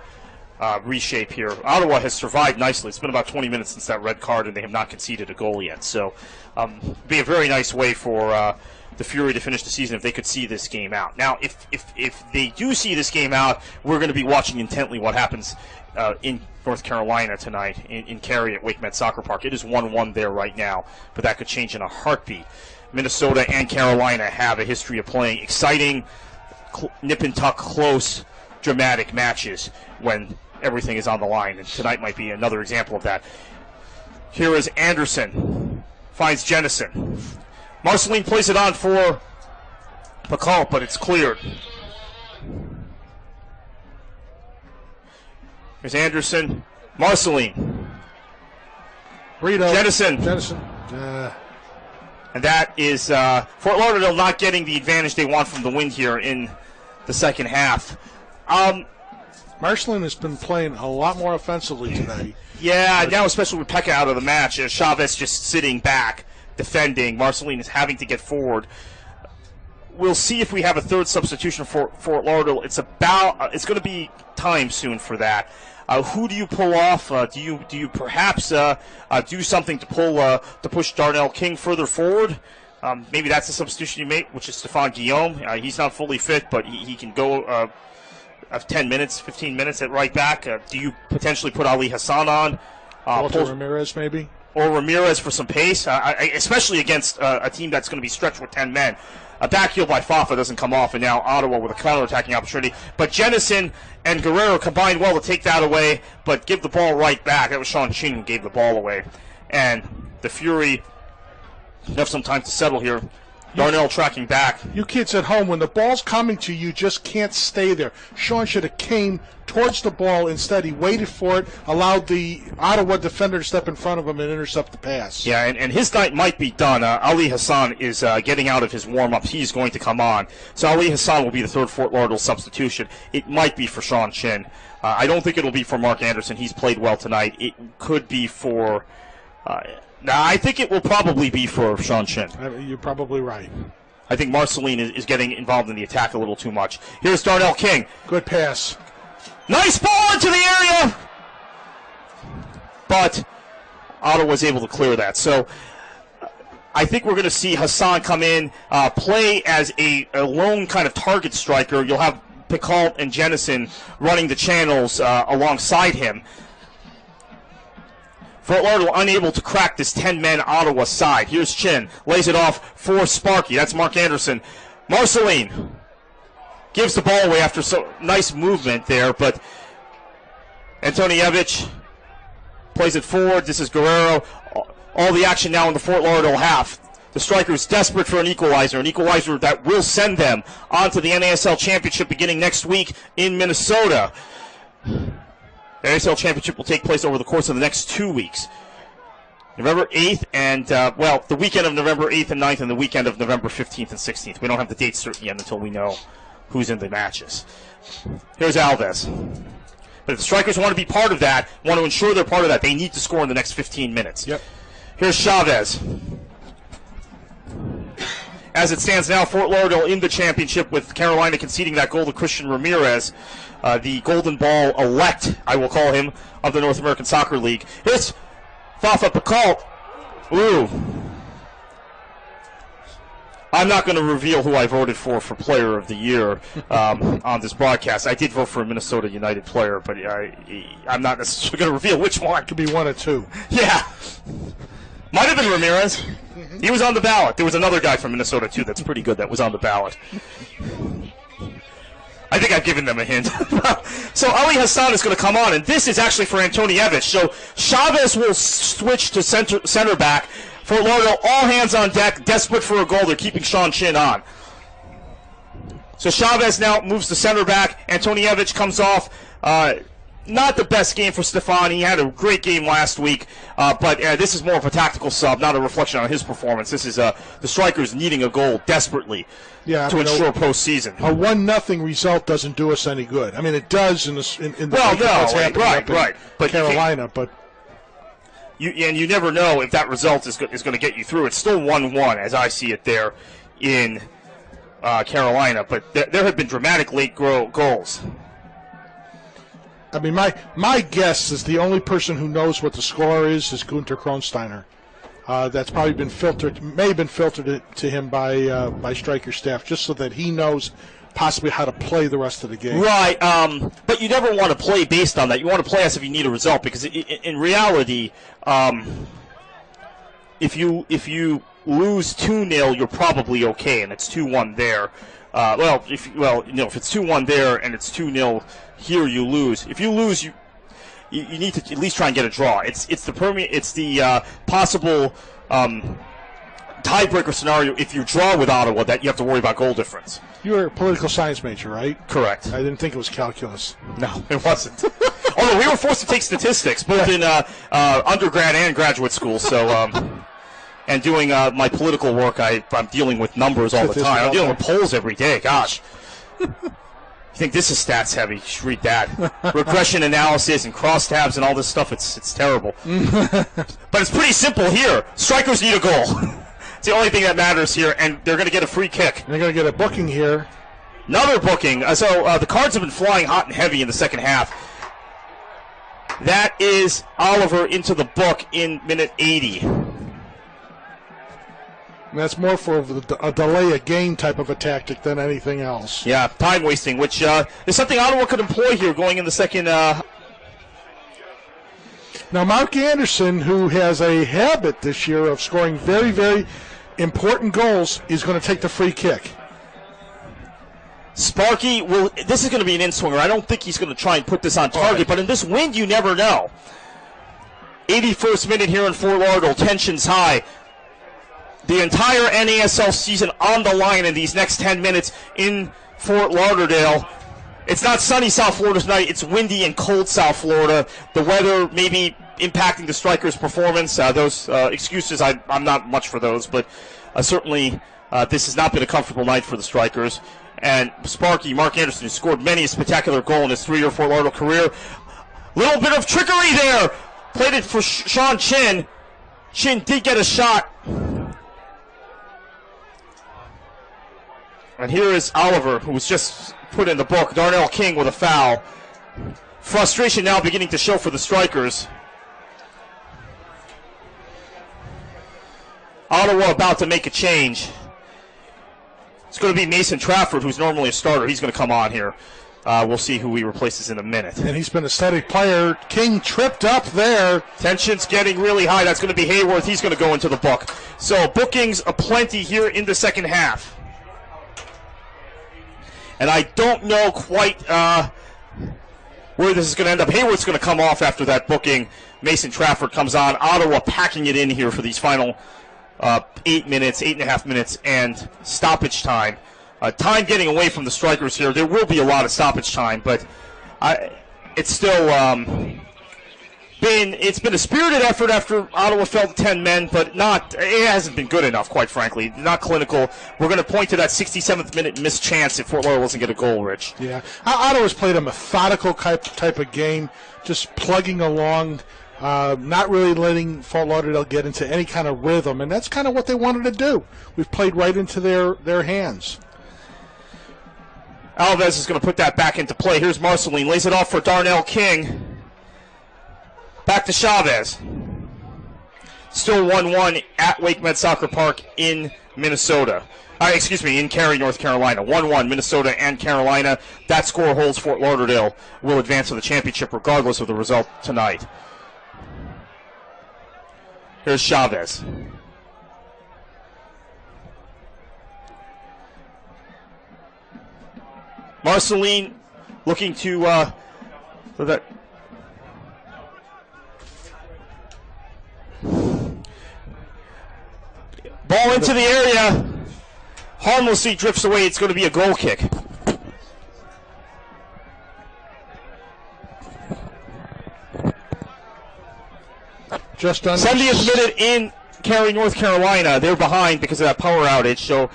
Speaker 1: reshape here. Ottawa has survived nicely. It's been about 20 minutes since that red card, and they have not conceded a goal yet. So be a very nice way for the Fury to finish the season if they could see this game out. Now, if they do see this game out, we're going to be watching intently what happens in North Carolina tonight in Cary at Wake Met Soccer Park. It is 1-1 there right now, but that could change in a heartbeat. Minnesota and Carolina have a history of playing exciting, nip-and-tuck, close, dramatic matches when everything is on the line, and tonight might be another example of that. Here is Anderson, finds Jennison. Marceline plays it on for Pacalt, but it's cleared. Here's Anderson, Marceline,
Speaker 2: Brito,
Speaker 1: Jennison. And that is Fort Lauderdale not getting the advantage they want from the win here in the second half.
Speaker 2: Marceline has been playing a lot more offensively today.
Speaker 1: Yeah, now especially with Pekka out of the match, Chavez just sitting back, defending. Marceline is having to get forward. We'll see if we have a third substitution for Fort Lauderdale. It's going to be time soon for that. Who do you pull off? Do you perhaps do something to push Darnell King further forward? Maybe that's the substitution you make, which is Stephane Guillaume. He's not fully fit, but he can go 10 minutes, 15 minutes at right back. Do you potentially put Ali Hassan on?
Speaker 2: Walter Ramirez, maybe?
Speaker 1: Or Ramirez for some pace, especially against a team that's going to be stretched with 10 men. A back heel by Fafa doesn't come off, and now Ottawa with a counter-attacking opportunity. But Jennison and Guerrero combined well to take that away, but give the ball right back. That was Sean Chin who gave the ball away. And the Fury have some time to settle here. Darnell tracking back.
Speaker 2: You kids at home, when the ball's coming to you, just can't stay there. Sean should have came towards the ball. Instead, he waited for it, allowed the Ottawa defender to step in front of him and intercept the pass.
Speaker 1: Yeah, and his night might be done. Ali Hassan is getting out of his warm-up. He's going to come on. So Ali Hassan will be the third Fort Lauderdale substitution. It might be for Sean Chin. I don't think it will be for Mark Anderson. He's played well tonight. It could be for... I think it will probably be for Sean Chin.
Speaker 2: You're probably right.
Speaker 1: I think Marceline is getting involved in the attack a little too much. Here's Darnell King.
Speaker 2: Good pass.
Speaker 1: Nice ball into the area! But Ottawa's able to clear that. So I think we're going to see Hassan come in, play as a lone kind of target striker. You'll have Picalt and Jennison running the channels alongside him. Fort Lauderdale unable to crack this 10-man Ottawa side. Here's Chin. Lays it off for Sparky. That's Mark Anderson. Marceline gives the ball away after so nice movement there, but Antonievich plays it forward. This is Guerrero. All the action now in the Fort Lauderdale half. The Strikers desperate for an equalizer that will send them onto the NASL Championship beginning next week in Minnesota. The NASL Championship will take place over the course of the next 2 weeks. November 8th and, the weekend of November 8th and 9th and the weekend of November 15th and 16th. We don't have the dates certain yet until we know who's in the matches. Here's Alves. But if the Strikers want to be part of that, want to ensure they're part of that, they need to score in the next 15 minutes.
Speaker 2: Yep.
Speaker 1: Here's Chavez. As it stands now, Fort Lauderdale in the championship with Carolina conceding that goal to Christian Ramirez. The golden ball elect, I will call him, of the North American Soccer League. Here's Fafa Picalt. Ooh. I'm not going to reveal who I voted for Player of the Year on this broadcast. I did vote for a Minnesota United player, but I'm not necessarily going to reveal which one.
Speaker 2: It could be one or two.
Speaker 1: Yeah. Might have been Ramirez. He was on the ballot. There was another guy from Minnesota, too, that's pretty good that was on the ballot. I think I've given them a hint. So Ali Hassan is going to come on, and this is actually for Antonievich. So Chavez will switch to center back. Fort Lauderdale, all hands on deck, desperate for a goal. They're keeping Sean Chin on. So Chavez now moves to center back. Antonievich comes off. Not the best game for Stefan. He had a great game last week, but this is more of a tactical sub, not a reflection on his performance. This is the Strikers needing a goal desperately to ensure postseason.
Speaker 2: A 1-0 result doesn't do us any good. I mean, it does in the
Speaker 1: right,
Speaker 2: But
Speaker 1: Carolina,
Speaker 2: but
Speaker 1: you never know if that result is going to get you through. It's still 1-1 as I see it there in Carolina, but there have been dramatic late goals.
Speaker 2: I mean, my guess is the only person who knows what the score is Gunter Kronsteiner. That's probably been filtered, may have been filtered to him by striker staff, just so that he knows possibly how to play the rest of the game.
Speaker 1: Right, but you never want to play based on that. You want to play as if you need a result, because in reality, if you lose 2-0, you're probably okay, and it's 2-1 there. If it's 2-1 there and it's 2-0 here, you lose. If you lose, you need to at least try and get a draw. It's the possible tiebreaker scenario if you draw with Ottawa that you have to worry about goal difference.
Speaker 2: You were a political science major, right?
Speaker 1: Correct.
Speaker 2: I didn't think it was calculus.
Speaker 1: No, it wasn't. Although we were forced to take statistics, both in undergrad and graduate school. So, and doing my political work, I'm dealing with numbers all the time. I'm dealing with polls every day. Gosh. You think this is stats heavy? You should read that. Regression analysis and crosstabs and all this stuff, it's terrible. But it's pretty simple here. Strikers need a goal. It's the only thing that matters here, and they're going to get a free kick.
Speaker 2: They're going to get a booking here.
Speaker 1: Another booking. So the Cards have been flying hot and heavy in the second half. That is Oliver into the book in minute 80.
Speaker 2: And that's more for a delay a game type of a tactic than anything else.
Speaker 1: Yeah, time wasting, which is something Ottawa could employ here going in the second. Now,
Speaker 2: Mark Anderson, who has a habit this year of scoring very, very important goals, is going to take the free kick.
Speaker 1: Sparky this is going to be an in-swinger. I don't think he's going to try and put this on target, but in this wind, you never know. 81st minute here in Fort Lauderdale, tensions high. The entire NASL season on the line in these next 10 minutes in Fort Lauderdale. It's not sunny South Florida tonight. It's windy and cold South Florida. The weather may be impacting the Strikers' performance. Those excuses, I'm not much for those, but certainly this has not been a comfortable night for the Strikers. And Sparky, Mark Anderson, who scored many a spectacular goal in his 3-year Fort Lauderdale career. Little bit of trickery there. Played it for Sean Chin. Chin did get a shot. And here is Oliver, who was just put in the book. Darnell King with a foul. Frustration now beginning to show for the Strikers. Ottawa about to make a change. It's going to be Mason Trafford, who's normally a starter. He's going to come on here. We'll see who he replaces in a minute.
Speaker 2: And he's been a steady player. King tripped up there.
Speaker 1: Tension's getting really high. That's going to be Hayworth. He's going to go into the book. So bookings aplenty here in the second half. And I don't know quite where this is going to end up. Hayworth's going to come off after that booking. Mason Trafford comes on. Ottawa packing it in here for these final 8 minutes, 8.5 minutes, and stoppage time. Time getting away from the Strikers here. There will be a lot of stoppage time, but it's still been a spirited effort after Ottawa fell to 10 men, but it hasn't been good enough, quite frankly. Not clinical. We're going to point to that 67th minute missed chance if Fort Lauderdale doesn't get a goal, Rich.
Speaker 2: Yeah, Ottawa's played a methodical type of game, just plugging along. Not really letting Fort Lauderdale get into any kind of rhythm, and that's kind of what they wanted to do. We've played right into their hands.
Speaker 1: Alves is going to put that back into play. Here's Marceline, lays it off for Darnell King. Back to Chavez. Still 1-1 at Wake Med Soccer Park in Minnesota. In Cary, North Carolina. 1-1, Minnesota and Carolina. That score holds Fort Lauderdale will advance to the championship regardless of the result tonight. Here's Chavez. Marceline looking to for that. Ball into the area. Harmlessly drifts away. It's going to be a goal kick.
Speaker 2: Just under
Speaker 1: 70th minute in Cary, North Carolina. They're behind because of that power outage. So,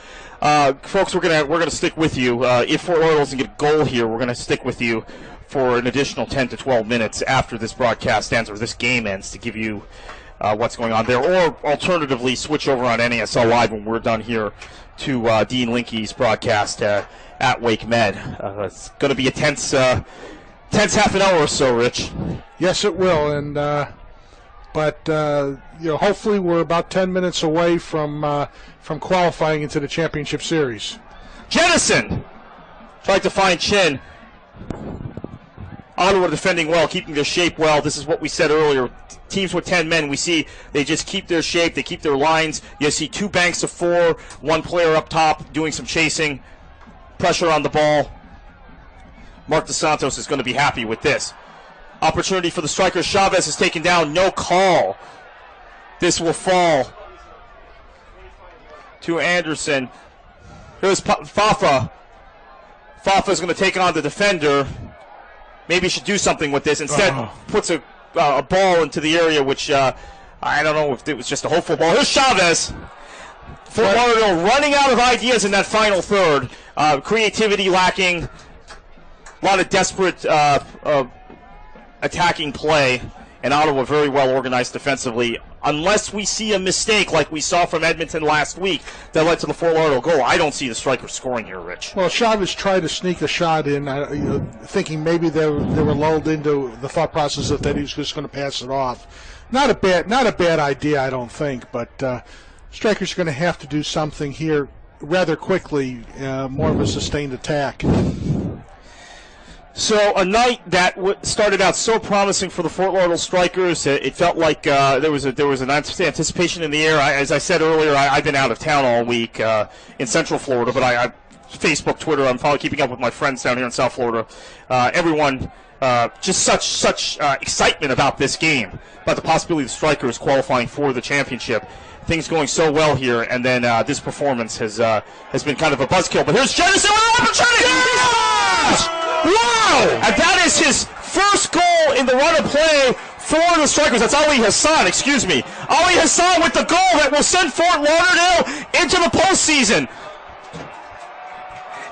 Speaker 1: folks, we're gonna stick with you. If Fort Lauderdale doesn't get a goal here, we're gonna stick with you for an additional 10 to 12 minutes after this broadcast ends or this game ends to give you what's going on there, or alternatively switch over on NASL Live when we're done here to Dean Linke's broadcast at Wake Med. It's going to be a tense half an hour or so, Rich.
Speaker 2: Yes, it will, and hopefully we're about 10 minutes away from qualifying into the championship series.
Speaker 1: Jennison tried to find Chin. Ottawa defending well, keeping their shape well. This is what we said earlier. Teams with 10 men, we see they just keep their shape, they keep their lines. You see two banks of four, one player up top doing some chasing, pressure on the ball. Mark DeSantos is going to be happy with this. Opportunity for the striker. Chavez is taken down, no call. This will fall to Anderson. Here's Fafa. Fafa is going to take on the defender. Maybe he should do something with this. Instead, puts a ball into the area, which I don't know if it was just a hopeful ball. Here's Chavez. Fort Lauderdale running out of ideas in that final third. Creativity lacking. A lot of desperate attacking play. And Ottawa very well organized defensively. Unless we see a mistake like we saw from Edmonton last week that led to the Fort Lauderdale goal, I don't see the striker scoring here, Rich.
Speaker 2: Well, Chavez tried to sneak a shot in, thinking maybe they were lulled into the thought process that he was just going to pass it off. Not a bad idea, I don't think, but strikers are going to have to do something here rather quickly, more of a sustained attack.
Speaker 1: So a night that started out so promising for the Fort Lauderdale Strikers, it felt like there was an anticipation in the air. As I said earlier, I've been out of town all week in Central Florida, but I Facebook, Twitter, I'm probably keeping up with my friends down here in South Florida. Everyone just such excitement about this game, about the possibility of the Strikers qualifying for the championship. Things going so well here, and then this performance has been kind of a buzzkill. But here's Jennison with an opportunity. Yes! Wow! And that is his first goal in the run of play for the Strikers. That's Ali Hassan, excuse me. Ali Hassan with the goal that will send Fort Lauderdale into the postseason.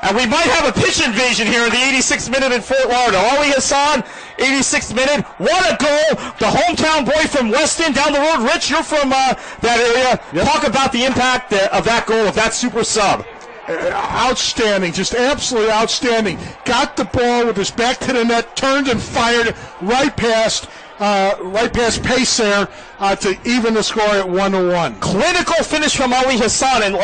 Speaker 1: And we might have a pitch invasion here in the 86th minute in Fort Lauderdale. Ali Hassan, 86th minute. What a goal. The hometown boy from Weston down the road. Rich, you're from that area. Yep. Talk about the impact of that goal, of that super sub.
Speaker 2: Outstanding, just absolutely outstanding. Got the ball with his back to the net, turned and fired right past pace there to even the score at 1-1.
Speaker 1: Clinical finish from Ali Hassan, and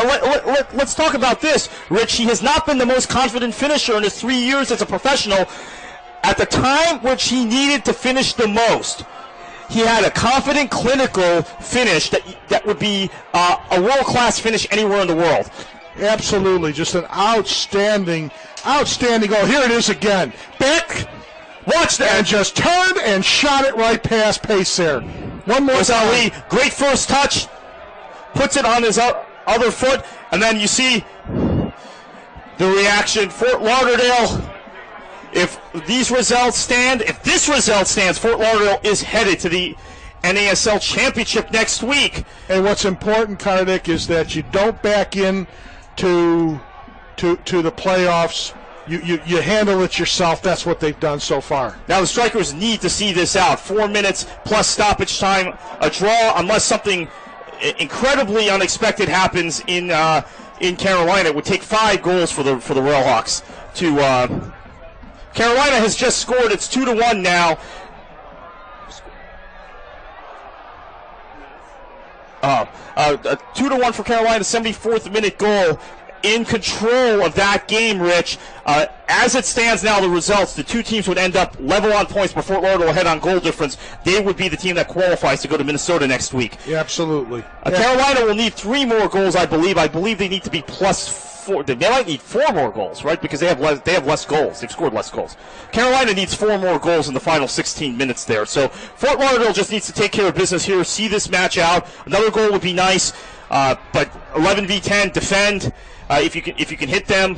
Speaker 1: let's talk about this, Rich. He has not been the most confident finisher in his 3 years as a professional. At the time which he needed to finish the most, he had a confident, clinical finish that would be a world-class finish anywhere in the world.
Speaker 2: Absolutely, just an outstanding goal. Here it is again. Back, watch that, and just turned and shot it right past pace there. One more time.
Speaker 1: Ali, great first touch, puts it on his other foot, and then you see the reaction. Fort Lauderdale, if this result stands, Fort Lauderdale is headed to the NASL Championship next week.
Speaker 2: And what's important, Kardik, is that you don't back in to the playoffs. You handle it yourself. That's what they've done so far.
Speaker 1: Now the Strikers need to see this out. 4 minutes plus stoppage time, a draw, unless something incredibly unexpected happens in Carolina. It would take 5 goals for the Railhawks to. Carolina has just scored. It's 2-1 now. 2-1 for Carolina, 74th minute goal. In control of that game, Rich. As it stands now, the results, the two teams would end up level on points, but Fort Lauderdale head on goal difference. They would be the team that qualifies to go to Minnesota next week.
Speaker 2: Yeah, absolutely.
Speaker 1: Carolina will need 3 more goals, I believe. I believe they need to be +4. They might need 4 more goals, right? Because they have less goals. They've scored less goals. Carolina needs 4 more goals in the final 16 minutes there. So Fort Lauderdale just needs to take care of business here, see this match out. Another goal would be nice, but 11v10, defend. If you can hit them,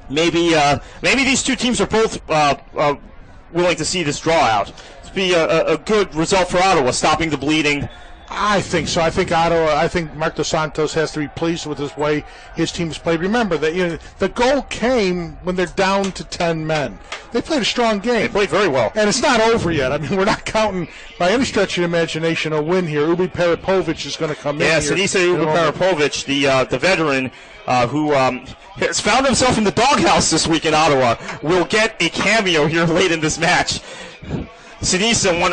Speaker 1: maybe these two teams are both willing to see this draw out. It'd be a good result for Ottawa, stopping the bleeding
Speaker 2: I think so. I think Ottawa. I think Mark Dos Santos has to be pleased with his way his team's played. Remember that the goal came when they're down to 10 men. They played a strong game.
Speaker 1: They played very well,
Speaker 2: and it's not over yet. I mean, we're not counting by any stretch of the imagination a win here. Ubi Peripovic is going to come in.
Speaker 1: Yes, Sinisa Ubi Peripovic, the veteran who has found himself in the doghouse this week in Ottawa, will get a cameo here late in this match. Sinisa, one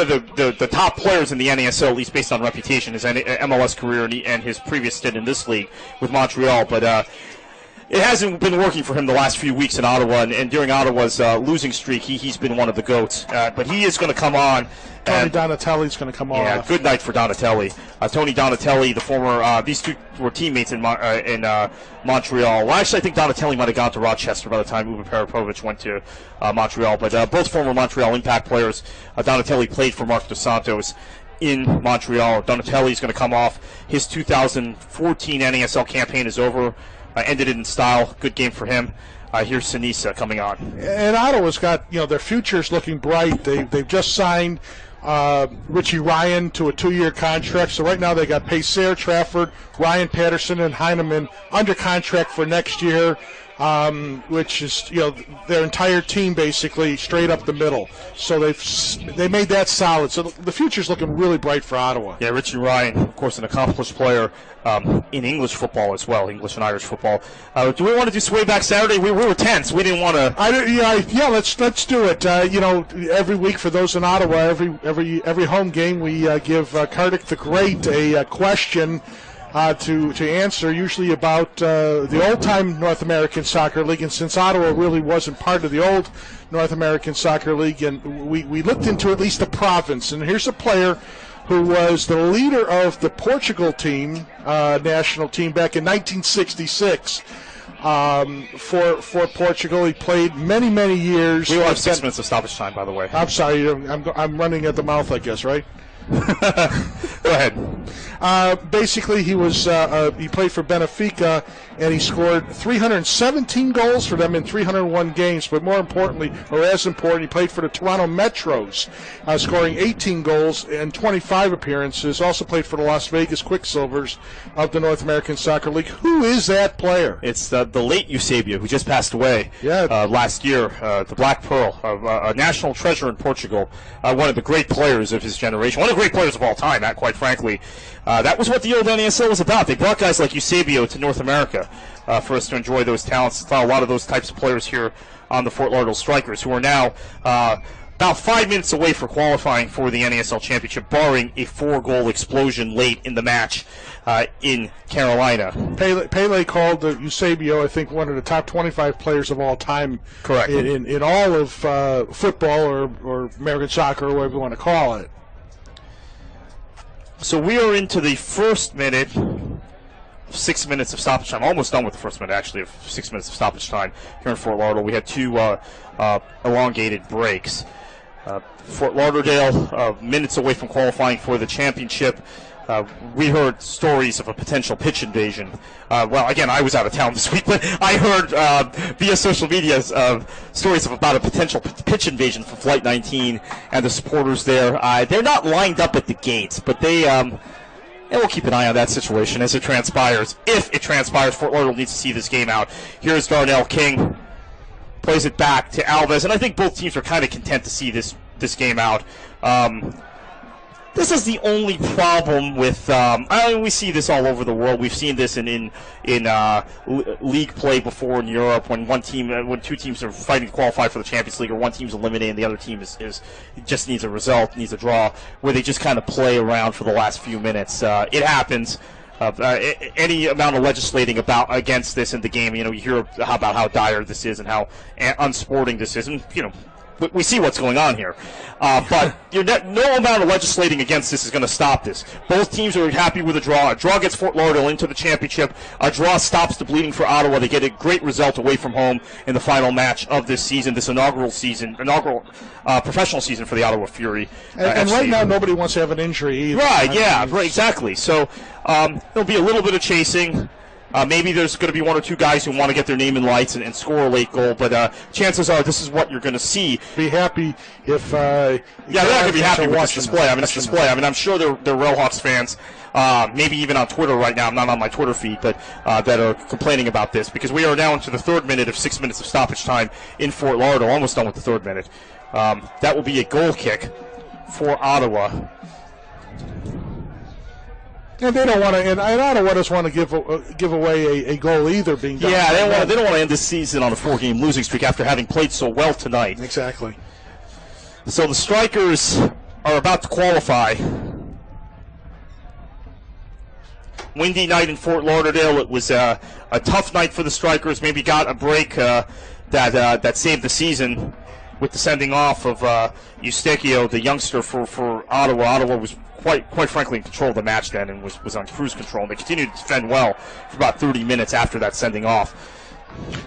Speaker 1: of the top players in the NASL, at least based on reputation, his MLS career and his previous stint in this league with Montreal. But it hasn't been working for him the last few weeks in Ottawa, and during Ottawa's losing streak, he's been one of the GOATs. But he is going to come on.
Speaker 2: Tony Donatelli's going to come on.
Speaker 1: Yeah, good night for Donatelli. Tony Donatelli, the former, these two were teammates in Montreal. Well, actually, I think Donatelli might have gone to Rochester by the time Ubi Peripovic went to Montreal. But both former Montreal Impact players. Donatelli played for Mark Dos Santos in Montreal. Donatelli is going to come off. His 2014 NASL campaign is over. Ended it in style. Good game for him. Here's Sinisa coming on.
Speaker 2: And Ottawa's got, their future's looking bright. They've just signed Richie Ryan to a 2-year contract. So right now they got Pacer, Trafford, Ryan Patterson, and Heineman under contract for next year, which is their entire team basically straight up the middle. So they made that solid. So the future's looking really bright for Ottawa.
Speaker 1: Yeah, Richie Ryan, of course, an accomplished player in English football as well, English and Irish football. Do we want to do Sway Back Saturday? We were tense. We didn't want to.
Speaker 2: Yeah, let's do it. Every week for those in Ottawa, every home game we give Kartik the Great a question to answer, usually about the old-time North American Soccer League. And since Ottawa really wasn't part of the old North American Soccer League, and we looked into at least the province. And here's a player who was the leader of the Portugal team, national team, back in 1966 for Portugal. He played many, many years.
Speaker 1: We will have 6 minutes of stoppage time, by the way.
Speaker 2: I'm sorry, I'm running at the mouth, I guess, right?
Speaker 1: Go ahead.
Speaker 2: Basically, he played for Benfica, and he scored 317 goals for them in 301 games. But more importantly, or as important, he played for the Toronto Metros, scoring 18 goals and 25 appearances. Also played for the Las Vegas Quicksilvers of the North American Soccer League. Who is that player?
Speaker 1: It's the late Eusebio, who just passed away last year. The Black Pearl, a national treasure in Portugal, one of the great players of his generation, one of the great players of all time, quite frankly. That was what the old NASL was about. They brought guys like Eusebio to North America for us to enjoy those talents. Saw a lot of those types of players here on the Fort Lauderdale Strikers, who are now about 5 minutes away for qualifying for the NASL Championship, barring a 4-goal explosion late in the match in Carolina.
Speaker 2: Pele called Eusebio, I think, one of the top 25 players of all time.
Speaker 1: Correct.
Speaker 2: In all of football or American soccer, or whatever you want to call it.
Speaker 1: So we are into the first minute, 6 minutes of stoppage time. Almost done with the first minute, actually, of 6 minutes of stoppage time here in Fort Lauderdale. We had two elongated breaks. Fort Lauderdale, minutes away from qualifying for the championship. We heard stories of a potential pitch invasion. Well, again, I was out of town this week, but I heard via social media stories about a potential pitch invasion for Flight 19 and the supporters there. They're not lined up at the gates, but and we'll keep an eye on that situation as it transpires. If it transpires, Fort Lauderdale needs to see this game out. Here's Darnell King. Plays it back to Alves, and I think both teams are kind of content to see this game out. This is the only problem with. We see this all over the world. We've seen this in league play before in Europe when when two teams are fighting to qualify for the Champions League, or one team's eliminated and the other team is just needs a result, needs a draw, where they just kind of play around for the last few minutes. It happens. Any amount of legislating against this in the game, you hear about how dire this is and how unsporting this is, and we see what's going on here. But no amount of legislating against this is going to stop this. Both teams are happy with a draw. A draw gets Fort Lauderdale into the championship. A draw stops the bleeding for Ottawa. They get a great result away from home in the final match of this season, this inaugural professional season for the Ottawa Fury.
Speaker 2: And right now, nobody wants to have an injury either.
Speaker 1: Right, right, exactly. So there'll be a little bit of chasing. Maybe there's going to be one or two guys who want to get their name in lights and score a late goal, but chances are this is what you're going to see.
Speaker 2: Be happy if
Speaker 1: they're not going to be happy with this display. I'm sure they're Railhawks fans, maybe even on Twitter right now. I'm not on my Twitter feed, but that are complaining about this, because we are now into the third minute of 6 minutes of stoppage time in Fort Lauderdale, almost done with the third minute. That will be a goal kick for Ottawa.
Speaker 2: And they don't want to, and Ottawa doesn't want to give away a goal either. Being done.
Speaker 1: Yeah, they don't want to end this season on a 4-game losing streak after having played so well tonight.
Speaker 2: Exactly.
Speaker 1: So the Strikers are about to qualify. Windy night in Fort Lauderdale. It was a tough night for the Strikers. Maybe got a break that saved the season with the sending off of Eustachio, the youngster for Ottawa. Ottawa was quite frankly in control of the match then, and was on cruise control. And they continued to defend well for about 30 minutes after that sending off.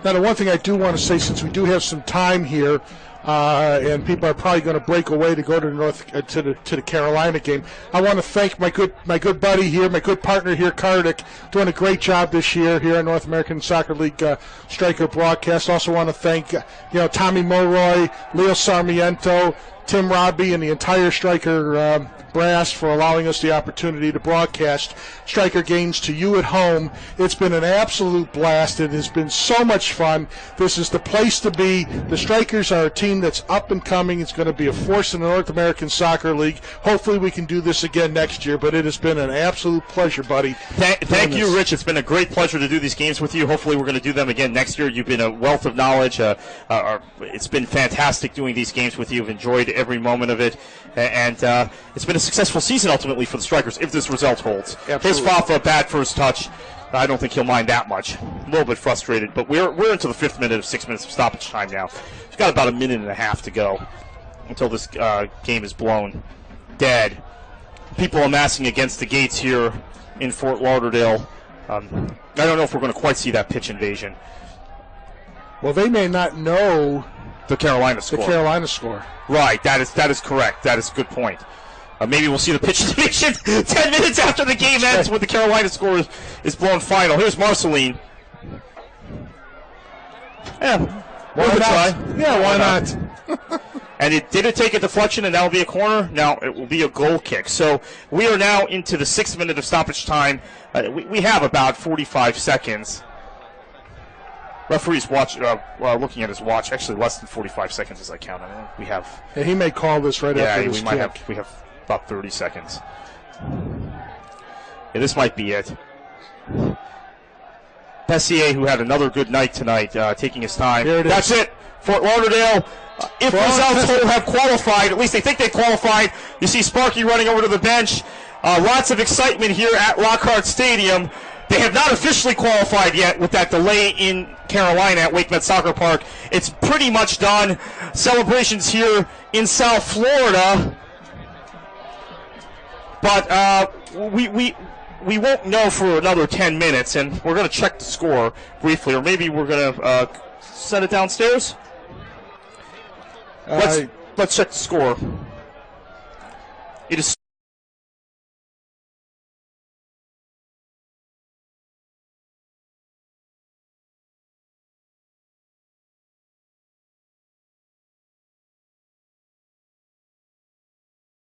Speaker 2: Now, the one thing I do want to say, since we do have some time here, and people are probably going to break away to go to the Carolina game, I want to thank my good buddy here, my good partner here, Kartik, doing a great job this year here on North American Soccer League Striker broadcast. Also want to thank Tommy Mulroy, Leo Sarmiento, Tim Robbie, and the entire Striker brass for allowing us the opportunity to broadcast Striker games to you at home. It's been an absolute blast. It has been so much fun. This is the place to be. The Strikers are a team that's up and coming. It's going to be a force in the North American Soccer League. Hopefully we can do this again next year, but it has been an absolute pleasure, buddy.
Speaker 1: Thank you, Rich. It's been a great pleasure to do these games with you. Hopefully we're going to do them again next year. You've been a wealth of knowledge. It's been fantastic doing these games with you. I've enjoyed every moment of it, and it's been a successful season ultimately for the Strikers if this result holds.
Speaker 2: Absolutely.
Speaker 1: His Fafa, bad first touch. I don't think he'll mind that much. A little bit frustrated, but we're into the 5th minute of 6 minutes of stoppage time now. We've got about a minute and a half to go until this game is blown dead. People amassing against the gates here in Fort Lauderdale. I don't know if we're going to quite see that pitch invasion.
Speaker 2: Well, they may not know
Speaker 1: the Carolina score. Right, that is correct. That is a good point. Maybe we'll see the pitch invasion 10 minutes after the game ends when the Carolina score is blown final. Here's Marceline. Yeah,
Speaker 2: why not? Yeah, why not?
Speaker 1: And did it take a deflection, and that will be a corner? Now it will be a goal kick. So we are now into the 6th minute of stoppage time. We have about 45 seconds. Referee's looking at his watch. Actually, less than 45 seconds as I count. I mean, we have.
Speaker 2: Yeah, he may call this right after this
Speaker 1: kick. We have about 30 seconds. Yeah, this might be it. Pessier, who had another good night tonight, taking his time. That's it. Fort Lauderdale. If results have qualified, at least they think they qualified. You see Sparky running over to the bench. Lots of excitement here at Lockhart Stadium. They have not officially qualified yet with that delay in Carolina at WakeMed Soccer Park. It's pretty much done. Celebrations here in South Florida. But we won't know for another 10 minutes, and we're going to check the score briefly, or maybe we're going to set it downstairs. Let's check the score. It is